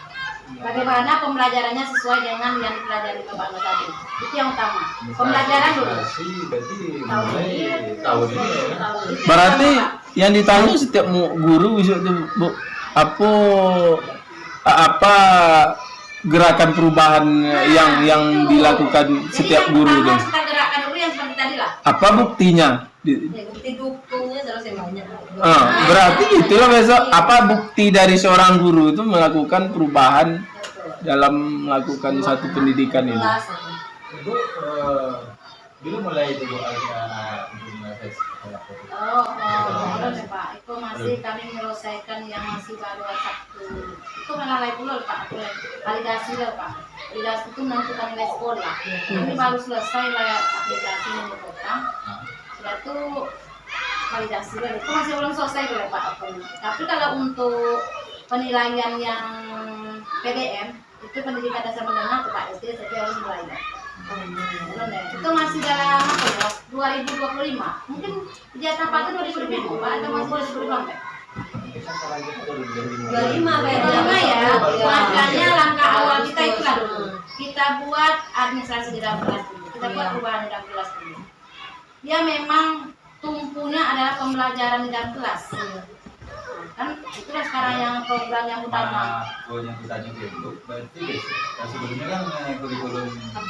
Bagaimana pembelajarannya sesuai dengan yang dipelajari Pak Nur tadi. Itu yang utama. Pembelajaran dulu. Berarti mulai tahun ini ya. Berarti yang ditanya setiap guru besok itu Bu, apa gerakan perubahan yang dilakukan setiap guru itu? Harus kita gerakkan dulu yang seperti tadi lah. Apa buktinya? Ya, bukti dukungnya terus yang banyak. Berarti itulah besok apa bukti dari seorang guru itu melakukan perubahan dalam melakukan satu pendidikan ini. Ibu dulu mulai itu Bu untuk mengatasi Belum ya Pak. Itu masih kami menyelesaikan yang masih baru satu. Itu mengalai dulu Pak. Validasi dulu Pak. Validasi itu menentukan nilai sekolah. Kami baru selesai lah aplikasi nomor kota. Setelah itu validasi dulu. Itu masih belum selesai dulu Pak. Tapi kalau untuk penilaian yang PDM itu pendidikan dasar menengah Pak SD saya harus mulai. Belum ya. Itu masih dalam apa ya? 2025. Mungkin jatah Pak itu 2025 Pak atau masih 2025 Pak? 25 ya. Makanya langkah awal kita itulah dulu. Kita buat administrasi di dalam kelas dulu. Kita buat perubahan di dalam kelas dulu. Ya memang tumpunya adalah pembelajaran di dalam kelas. Kan itulah sekarang yang program yang utama. yang ditanya itu berarti sebelumnya kan kurikulum 13.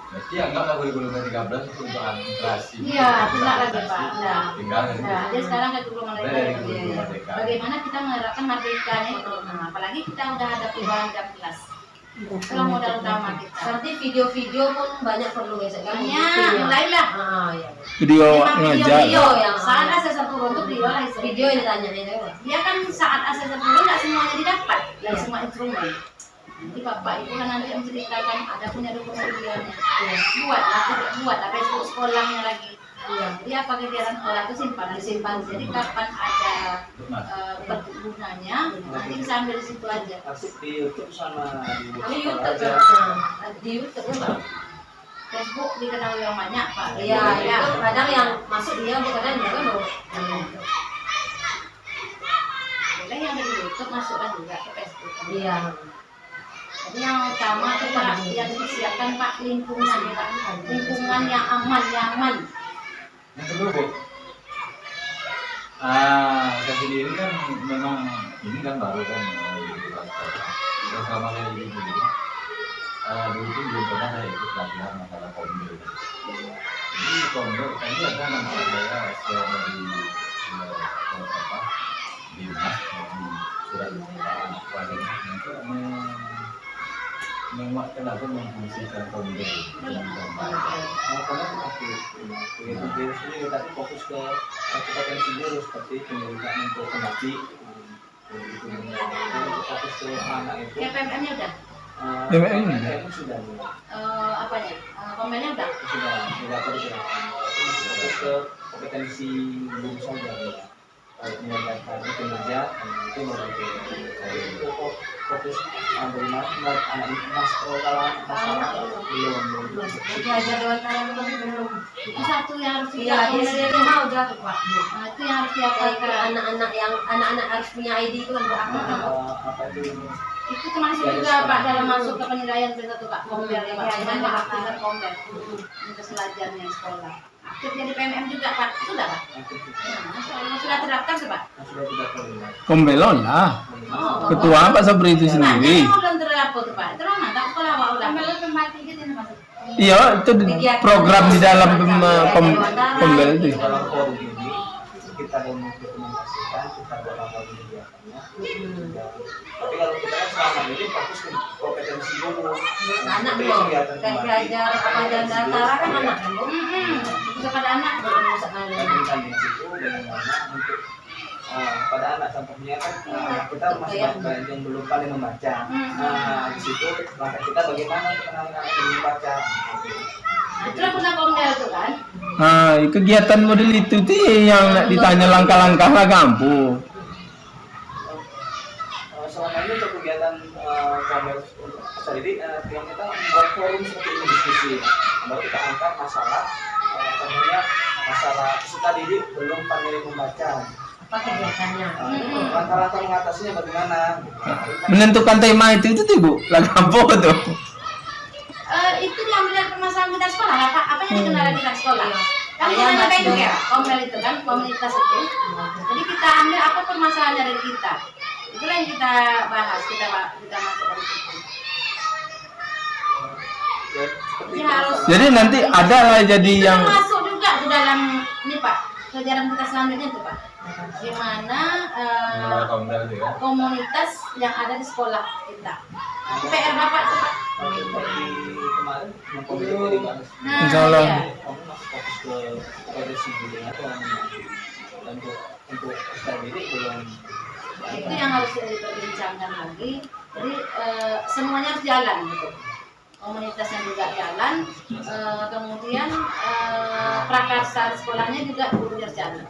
berarti anggaplah kurikulum 13 itu untuk administrasi. Iya, tidak lagi Pak. Nah, Tinggal jadi sekarang ke kurikulum dari Merdeka. kurikulum Merdeka. Bagaimana kita menerapkan merdekanya itu? Nah, apalagi kita udah ada perubahan dalam kelas. Itulah modal utama kita. Berarti video-video pun banyak perlu ya sekarang. Banyak, mulailah. Iya. Video Memang ngajar. video yang saat asesor turun itu video lah istilahnya. Video yang ditanyain itu. Dia kan saat asesor turun nggak semuanya didapat dari semua instrumen. Nanti Bapak Ibu kan nanti menceritakan ada punya dokumen videonya. Buat apa itu sekolahnya lagi. Dia pakai kegiatan sekolah itu disimpan. Jadi kapan ada gunanya nanti bisa ambil di situ aja. Aktif di YouTube sama Di YouTube aja. Di YouTube ya, Pak. Facebook dikenal yang banyak Pak. Iya, itu kadang yang masuk dia kadang juga loh. Boleh yang dari YouTube masukkan juga ke Facebook. Iya. Jadi yang utama itu Pak yang disiapkan Pak lingkungan ya Pak. Lingkungan yang aman. Yang kedua Bu, saya sendiri kan memang ini kan baru kan di sekolah. Dan selama saya jadi guru, dulu itu belum pernah saya ikut pelatihan masalah kombel. Jadi kombel, tadi ada nama saya setelah dari dinas dari surat anak wajib itu menguatkan atau memfungsikan kombel dengan baik. Karena begitu sendiri tapi fokus ke kompetensi guru seperti pendidikan untuk pendaki, fokus ke anak itu. Ya PMM-nya udah. PMM sudah. Apanya? Komennya udah. Sudah terus ya. Fokus ke kompetensi guru saja. Menyampaikan kinerja itu itu fokus anak mas kalau belum Belajar lewat karya belum. Itu satu yang harus Iya, dia rumah udah tuh Pak. Nah, itu yang harus Kayak diapalkan. anak-anak harus punya ID itu kan Pak. apa itu Itu termasuk juga Pak dalam masuk ke penilaian kita tuh Pak. Kombel ya Pak. Jangan mengaktifkan kombel untuk pelajarnya sekolah. Aktif jadi PMM juga Pak. Sudah Pak. Nah, sudah terdaftar sih Pak. sudah tidak perlu. Kombelon lah. Oh, Ketua Pak Sabri itu sendiri. Nah, belum terdaftar tuh Pak. Terus mantap sekolah Pak udah. Kombel pembatik gitu masuk. Iya, itu program di dalam kombel itu. Dalam forum ini kita dokumentasikan, kita buat apa kegiatannya. Tapi kalau kita kan selama ini fokus ke kompetensi potensi guru. Anak Seperti loh, kegiatan kayak kemarin. belajar kepanjangan antara kan anak kan bu. Itu pada anak. Rusak aja. Memberikan di situ bagaimana untuk pada anak contohnya kan kita masih banyak yang belum pandai membaca. Di situ langkah kita bagaimana untuk kenalin anak yang belum membaca. Itulah pernah komdel tuh kan. Nah, kegiatan model itu tuh yang nak ditanya langkah-langkah lah gampang. Selama ini untuk kegiatan komers untuk peserta didik yang kita membuat forum seperti ini diskusi. Baru kita angkat masalah contohnya masalah peserta didik belum pandai membaca. Apa kegiatannya? Langkah-langkah mengatasinya bagaimana? Menentukan tema itu tuh Bu, lah gampang tuh. Itu diambil dari permasalahan kita sekolah, apa yang dikenal kita sekolah. Kami Ayah, hanya Mas bengkel, komel itu kan, komunitas itu. Jadi kita ambil apa permasalahan dari kita. Itulah yang kita bahas, kita masukkan di situ. Ya, seperti Jadi itu. harus. Jadi nanti ada lah jadi Itu yang masuk juga di dalam ini Pak, pelajaran kita selanjutnya itu Pak. Gimana Komdel itu ya. komunitas yang ada di sekolah kita. Itu PR Bapak tuh Pak. Seperti kemarin komite dibahas. Nah, Insya Allah. iya. Kamu masih fokus ke profesi dulu atau untuk peserta didik belum. Itu yang harus diperbincangkan lagi. Jadi semuanya harus jalan gitu. Komunitasnya juga jalan, kemudian prakarsa sekolahnya juga harus jalan.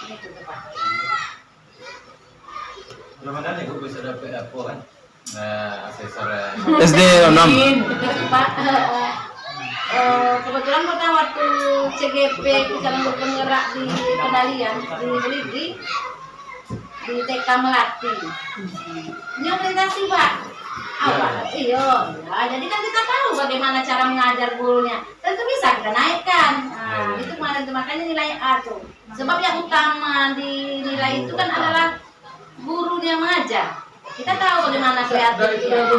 Ini tuh Pak. Mudah-mudahan ya Bu bisa dapat apa kan? Nah, asesornya. SD 6. Begitu Pak. Kebetulan pada waktu CGP calon penggerak di Pedalian di Belibri di TK Melati. Ini orientasi Pak. Awal, iya. Nah, jadi kan kita tahu bagaimana cara mengajar gurunya. Tentu bisa kita naikkan. Nah, itu kemarin tuh makanya nilai A tuh. Sebab yang utama di nilai itu kan adalah gurunya mengajar. Kita tahu bagaimana kreatif dia.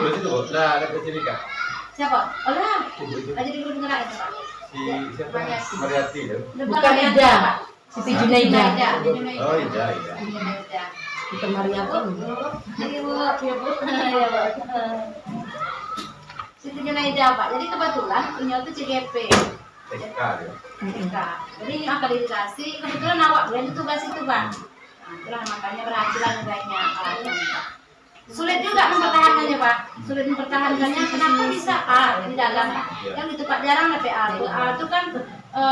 Nah, ada pendidikan. Siapa? Oh lah, lagi di guru penggerak itu Pak. Siapa? Mariati ya. Bukan Ida. Siti Junaida. Oh iya. Junaida. Bukan Mariati. Iya Bu, iya Bu. Iya Bu. Siti Junaida Pak. Jadi kebetulan ini itu CGP. TK ya. Nah, jadi ini akreditasi. Kebetulan awak beliau tugas itu Pak. Nah, itulah makanya berhasilan nilainya A. Sulit juga mempertahankannya Pak. Sulit mempertahankannya. Kenapa bisa A di dalam? Yang itu Pak jarang dapat A. A itu kan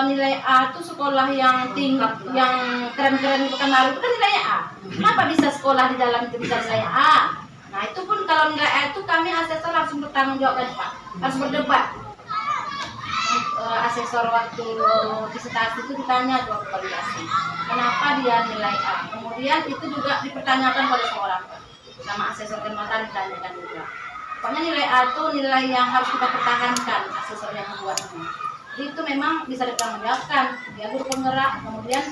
nilai A itu sekolah yang tingkat, yang keren-keren di Pekanbaru itu kan nilainya A. Kenapa bisa sekolah di dalam itu bisa nilai A? Nah itu pun kalau nilai A itu kami asesor langsung bertanggung jawab kan Pak. Harus berdebat. Asesor waktu disertasi itu ditanya waktu validasi. Kenapa dia nilai A? Kemudian itu juga dipertanyakan pada seorang Pak. Sama asesor kehormatan ditanyakan juga. Pokoknya nilai A itu nilai yang harus kita pertahankan asesor yang membuatnya. Jadi itu memang bisa dipertanggungjawabkan. Dia guru penggerak, kemudian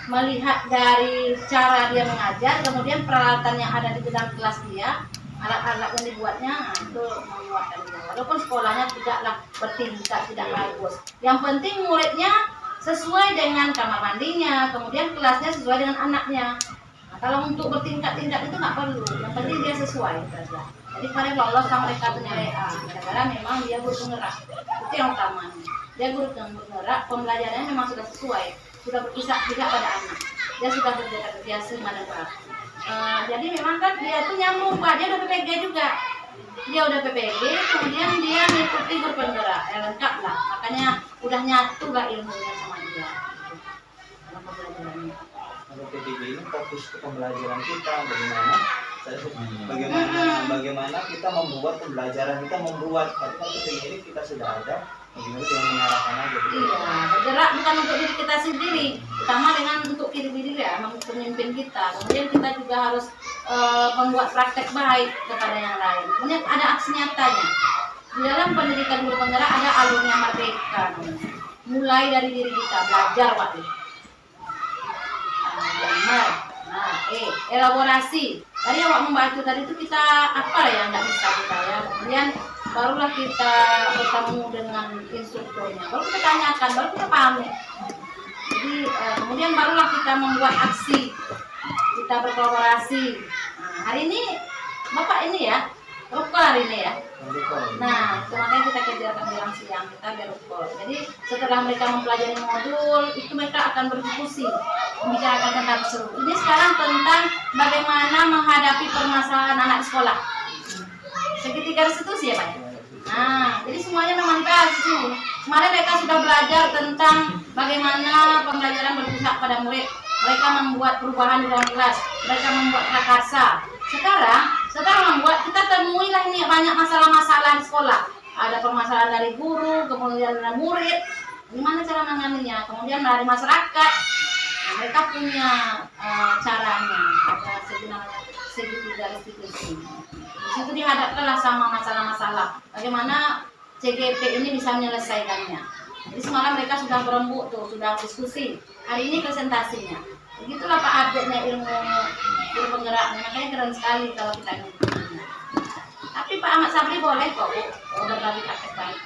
melihat dari cara dia mengajar, kemudian peralatan yang ada di dalam kelas dia, alat-alat yang dibuatnya, itu menguatkan dia. Walaupun sekolahnya tidaklah bertingkat, tidak bagus. Yang penting muridnya sesuai dengan kamar mandinya, kemudian kelasnya sesuai dengan anaknya. Kalau untuk bertingkat-tingkat itu nggak perlu, yang penting dia sesuai saja. Jadi kemarin lolos sama mereka nilai A, karena memang dia guru penggerak, itu yang utama. Dia guru penggerak, pembelajarannya memang sudah sesuai, sudah berkisah juga pada anak. Dia sudah terbiasa mendengar. Jadi memang kan dia tuh nyambung Pak, dia udah PPG juga. Dia udah PPG, kemudian dia mengikuti guru penggerak, lengkap lah. Makanya udah nyatu lah ilmunya sama dia. Dalam pembelajarannya. Untuk PPG ini fokus ke pembelajaran kita bagaimana kita membuat pembelajaran kita membuat. Tapi kalau PPG ini kita sudah ada, bagaimana dengan mengarahkan aja. Iya, bergerak bukan untuk diri kita sendiri, utama dengan untuk diri ya, pemimpin kita. Kemudian kita juga harus membuat praktek baik kepada yang lain. Kemudian ada aksi nyatanya. Di dalam pendidikan guru penggerak ada alurnya merdeka. Mulai dari diri kita belajar waktu. Elaborasi. Tadi awak membantu tadi itu kita apa ya nggak bisa kita ya. Kemudian barulah kita bertemu dengan instrukturnya. Baru kita tanyakan, baru kita pahami. Jadi kemudian barulah kita membuat aksi. Kita berkolaborasi. Nah, hari ini Bapak ini ya rukol hari ini ya. Rukol. Nah, itu makanya kita kejarkan bilang siang, kita biar rukol. Jadi setelah mereka mempelajari modul, itu mereka akan berdiskusi, membicarakan tentang seru. Ini sekarang tentang bagaimana menghadapi permasalahan anak sekolah. Segitiga restitusi ya Pak? Nah, jadi semuanya memang dibahas di sini. Kemarin mereka sudah belajar tentang bagaimana pembelajaran berpusat pada murid. Mereka membuat perubahan di dalam kelas. Mereka membuat prakarsa. Sekarang membuat kita temuilah ini banyak masalah-masalah di sekolah. Ada permasalahan dari guru, kemudian dari murid. Gimana cara menanganinya? Kemudian dari masyarakat. Nah, mereka punya caranya. Ada segitiga restitusi. Di situ dihadapkanlah sama masalah-masalah. Bagaimana CGP ini bisa menyelesaikannya. Jadi semalam mereka sudah berembuk tuh, sudah diskusi. Hari ini presentasinya. Begitulah Pak update-nya ilmu penggerak. Makanya keren sekali kalau kita ini. Tapi Pak Ahmad Sabri boleh kok berbagi praktek baik.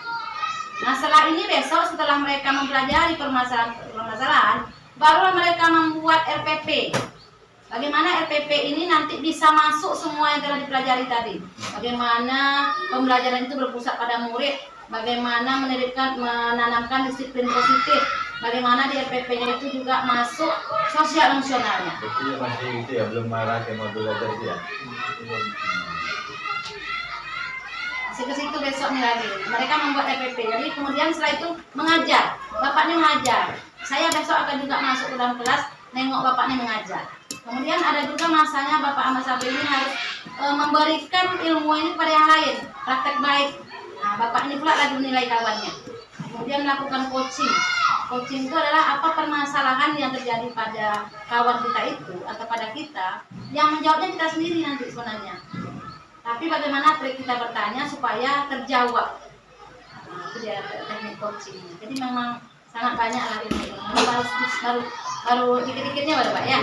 Nah setelah ini besok setelah mereka mempelajari permasalahan, barulah mereka membuat RPP. Bagaimana RPP ini nanti bisa masuk semua yang telah dipelajari tadi. Bagaimana pembelajaran itu berpusat pada murid. Bagaimana menanamkan disiplin positif. Bagaimana di RPP-nya itu juga masuk sosial emosionalnya. Jadi masih itu ya, belum marah ke modul belajar itu ya. Masih ke situ besok nih lagi. Mereka membuat RPP. Jadi kemudian setelah itu mengajar. Bapaknya mengajar. Saya besok akan juga masuk ke dalam kelas nengok bapaknya mengajar. Kemudian ada juga masanya Bapak Ahmad Sabri ini harus memberikan ilmu ini kepada yang lain, praktek baik. Nah, Bapak ini pula lagi menilai kawannya. Kemudian melakukan coaching. Coaching itu adalah apa permasalahan yang terjadi pada kawan kita itu atau pada kita, yang menjawabnya kita sendiri nanti sebenarnya. Tapi bagaimana trik kita bertanya supaya terjawab. Nah, itu dia teknik coaching. Jadi memang sangat banyak lah ini. Baru dikit-dikitnya baru Pak ya.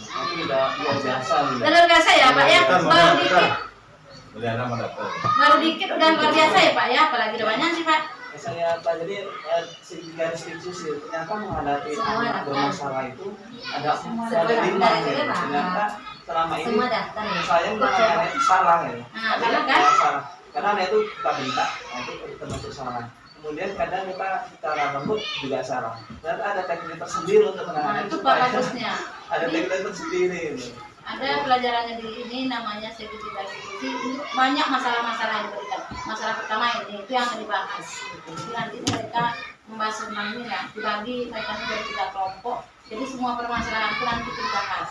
Ini udah biasa nih. Luar biasa ya Pak ya. Baru dikit. Udah lama dapat. Baru dikit udah luar biasa ya Pak ya. Apalagi udah banyak sih Pak. Saya pelajari segitiga restitusi. Ternyata menghadapi anak bermasalah itu ada lima ya. Ternyata selama ini saya menganggapnya itu salah ya. Nah, benar kan? Salah. Karena anak itu kita bentak, itu termasuk salah. Kemudian kadang kita cara lembut juga salah. Dan ada teknik tersendiri untuk Nah, menangani itu Pak supaya bagusnya. ada Jadi, teknik tersendiri. ada pelajarannya di ini namanya segitiga restitusi. Ini banyak masalah-masalah yang diberikan. Masalah pertama ini itu yang akan dibahas. Jadi nanti mereka membahas tentang ini ya. Dibagi mereka menjadi 3 kelompok. Jadi semua permasalahan itu nanti dibahas.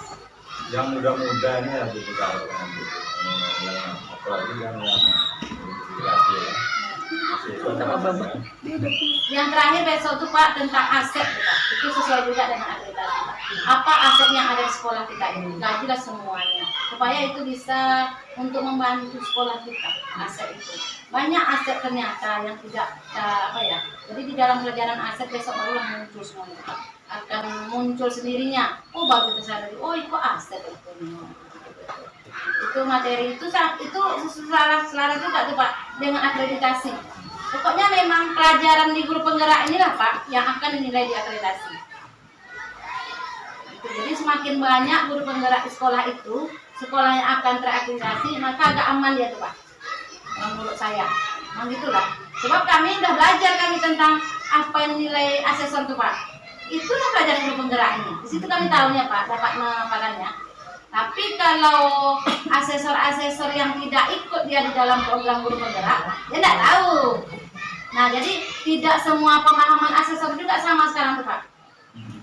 Yang muda-muda ini harus dibicarakan nanti. Apalagi yang inspirasi ya. Yang terakhir besok tuh Pak tentang aset Pak. Itu sesuai juga dengan akreditasi Pak. Apa aset yang ada di sekolah kita ini? Gajilah semuanya. Supaya itu bisa untuk membantu sekolah kita. Aset itu banyak aset ternyata yang tidak apa ya. Jadi di dalam pelajaran aset besok barulah muncul semuanya Pak. Akan muncul sendirinya. Oh baru kita sadari. Oh itu aset itu. Itu materi itu selaras juga tuh Pak dengan akreditasi. Pokoknya memang pelajaran di guru penggerak inilah Pak yang akan dinilai di akreditasi. Jadi semakin banyak guru penggerak di sekolah itu, sekolah yang akan terakreditasi, maka agak aman dia tuh Pak. Menurut saya, memang gitulah. Sebab kami udah belajar tentang apa yang nilai asesor tuh Pak. Itulah pelajaran guru penggerak ini. Di situ kami tahunya Pak, dapat mengapakannya. Tapi kalau asesor-asesor yang tidak ikut dia di dalam program guru penggerak, dia tidak tahu. Nah, jadi tidak semua pemahaman asesor juga sama sekarang tuh Pak.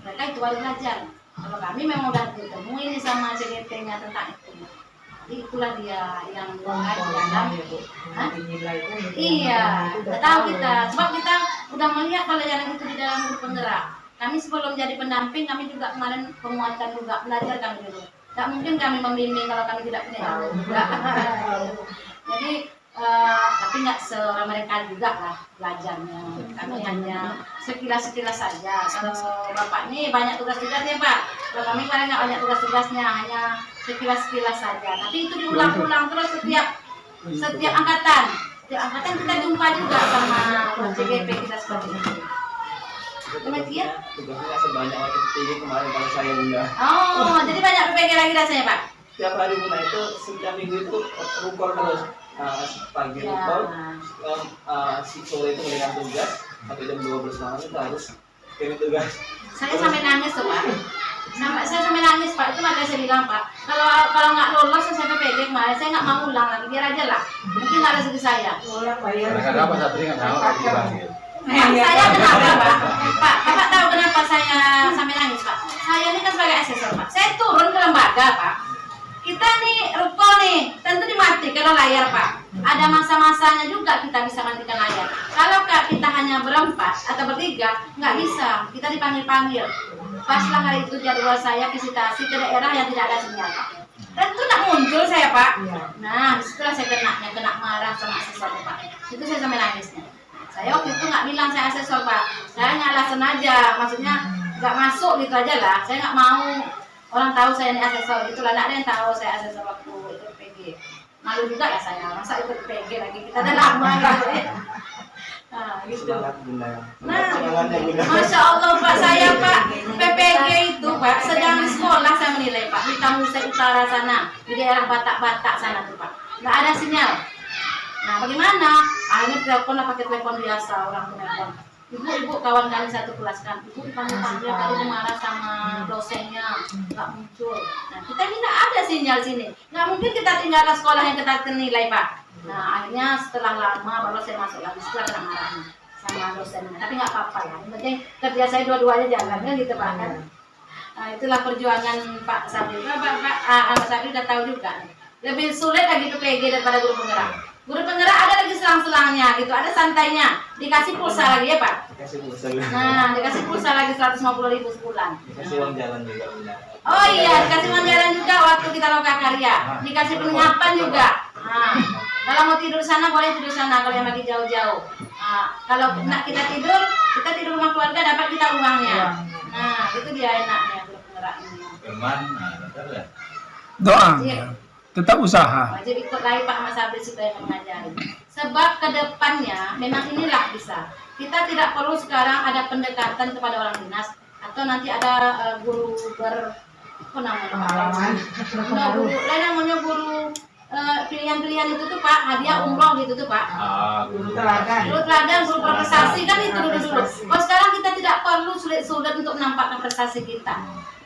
Mereka itu baru belajar. Kalau kami memang udah ketemu ini sama CGP-nya tentang itu. Jadi itulah dia yang mengajar. Iya, kita tahu kita. Sebab kita udah melihat pelajaran itu di dalam guru penggerak. Kami sebelum jadi pendamping, kami juga kemarin penguatan juga belajar kami dulu. Tak mungkin kami membimbing kalau kami tidak punya ilmu. Jadi tapi nggak mereka juga lah belajarnya. Kami hanya sekilas-sekilas saja. Kalau Bapak ini banyak tugas-tugasnya Pak. Kalau kami paling nggak banyak tugas-tugasnya, hanya sekilas-sekilas saja. Tapi itu diulang-ulang terus setiap angkatan. Setiap angkatan kita jumpa juga sama CGP kita seperti itu. Demikian. Tugasnya sebanyak waktu tinggi kemarin kalau saya enggak. Oh, jadi banyak PPG lagi rasanya Pak? Setiap hari mulai itu setiap minggu itu rukor terus. pagi Ya. recall, si sore itu memberikan tugas sampai jam 12 malam itu harus kirim tugas. Saya sampai nangis tuh Pak. Saya sampai nangis Pak. Itu makanya saya bilang Pak, kalau nggak lolos saya PPG kemarin, saya nggak mau ulang lagi. Biar aja lah. Mungkin nggak rezeki saya. Kadang-kadang apa Sabri nggak tahu kan dipanggil. Saya kenapa Pak? Bapak tahu kenapa saya sampai nangis Pak? Saya ini kan sebagai asesor Pak. Saya turun ke lembaga Pak. Kita nih rukun nih, tentu dimati kalau layar Pak. Ada masa-masanya juga kita bisa matikan layar. Kalau kita hanya berempat atau bertiga, nggak bisa. Kita dipanggil-panggil. Paslah hari itu jadwal saya visitasi ke daerah yang tidak ada sinyal Pak. Tentu tak muncul saya Pak. Nah, disitulah saya kena marah sama asesor Pak. Itu saya sampai nangisnya. Saya waktu itu nggak bilang saya asesor Pak. Saya hanya alasan aja, maksudnya nggak masuk gitu aja lah. Saya nggak mau orang tahu saya ini asesor. Itulah nggak ada yang tahu saya asesor waktu ikut PG. Malu juga ya saya, masa ikut PG lagi, kita udah lama gitu ya. Nah, gitu. Semangat Bunda. Nah, Semangatnya Bunda. Masya Allah Pak, saya Pak, PPG itu Pak, sedang di sekolah saya menilai Pak, di Tamusai Utara sana, di daerah Batak-Batak sana tuh Pak, nggak ada sinyal. Nah bagaimana? Akhirnya telepon lah pakai telepon biasa, orang telepon. Ibu kawan kami satu kelas kan, ibu dipanggil tadi dia marah sama dosennya, nggak muncul. Nah kita ini nggak ada sinyal sini, nggak mungkin kita tinggalkan sekolah yang kita nilai Pak. Nah akhirnya setelah lama baru saya masuk lagi setelah kena marahnya sama dosennya. Tapi nggak apa-apa ya, yang penting kerja saya dua-duanya jalan kan gitu Pak kan. Nah itulah perjuangan Pak Sabri. Pak Sabri udah tahu juga nih. Lebih sulit lagi ke PG daripada guru penggerak. Guru penggerak ada lagi selang-selangnya gitu, ada santainya, dikasih pulsa lagi ya Pak. Dikasih pulsa. Nah, dikasih pulsa lagi 150.000 sebulan. Dikasih uang jalan juga Bunda. Oh iya, dikasih uang jalan juga waktu kita loka karya. Dikasih penginapan juga. Nah, kalau mau tidur sana boleh tidur sana kalau yang lagi jauh-jauh. Nah, kalau nak kita tidur rumah keluarga dapat kita uangnya. Nah, itu dia enaknya guru penggerak ini. Firman, nah betul ya. Doa. Iya. Tetap usaha. Wajib ikut lagi Pak Mas Sabri supaya mengajari. Sebab kedepannya memang inilah bisa. Kita tidak perlu sekarang ada pendekatan kepada orang dinas atau nanti ada guru apa namanya Pak? Guru namanya guru pilihan-pilihan itu tuh Pak, hadiah umroh gitu tuh Pak. Guru Guru teladan, guru berprestasi kan itu dulu. Kalau sekarang kita tidak perlu sulit-sulit untuk menampakkan prestasi kita.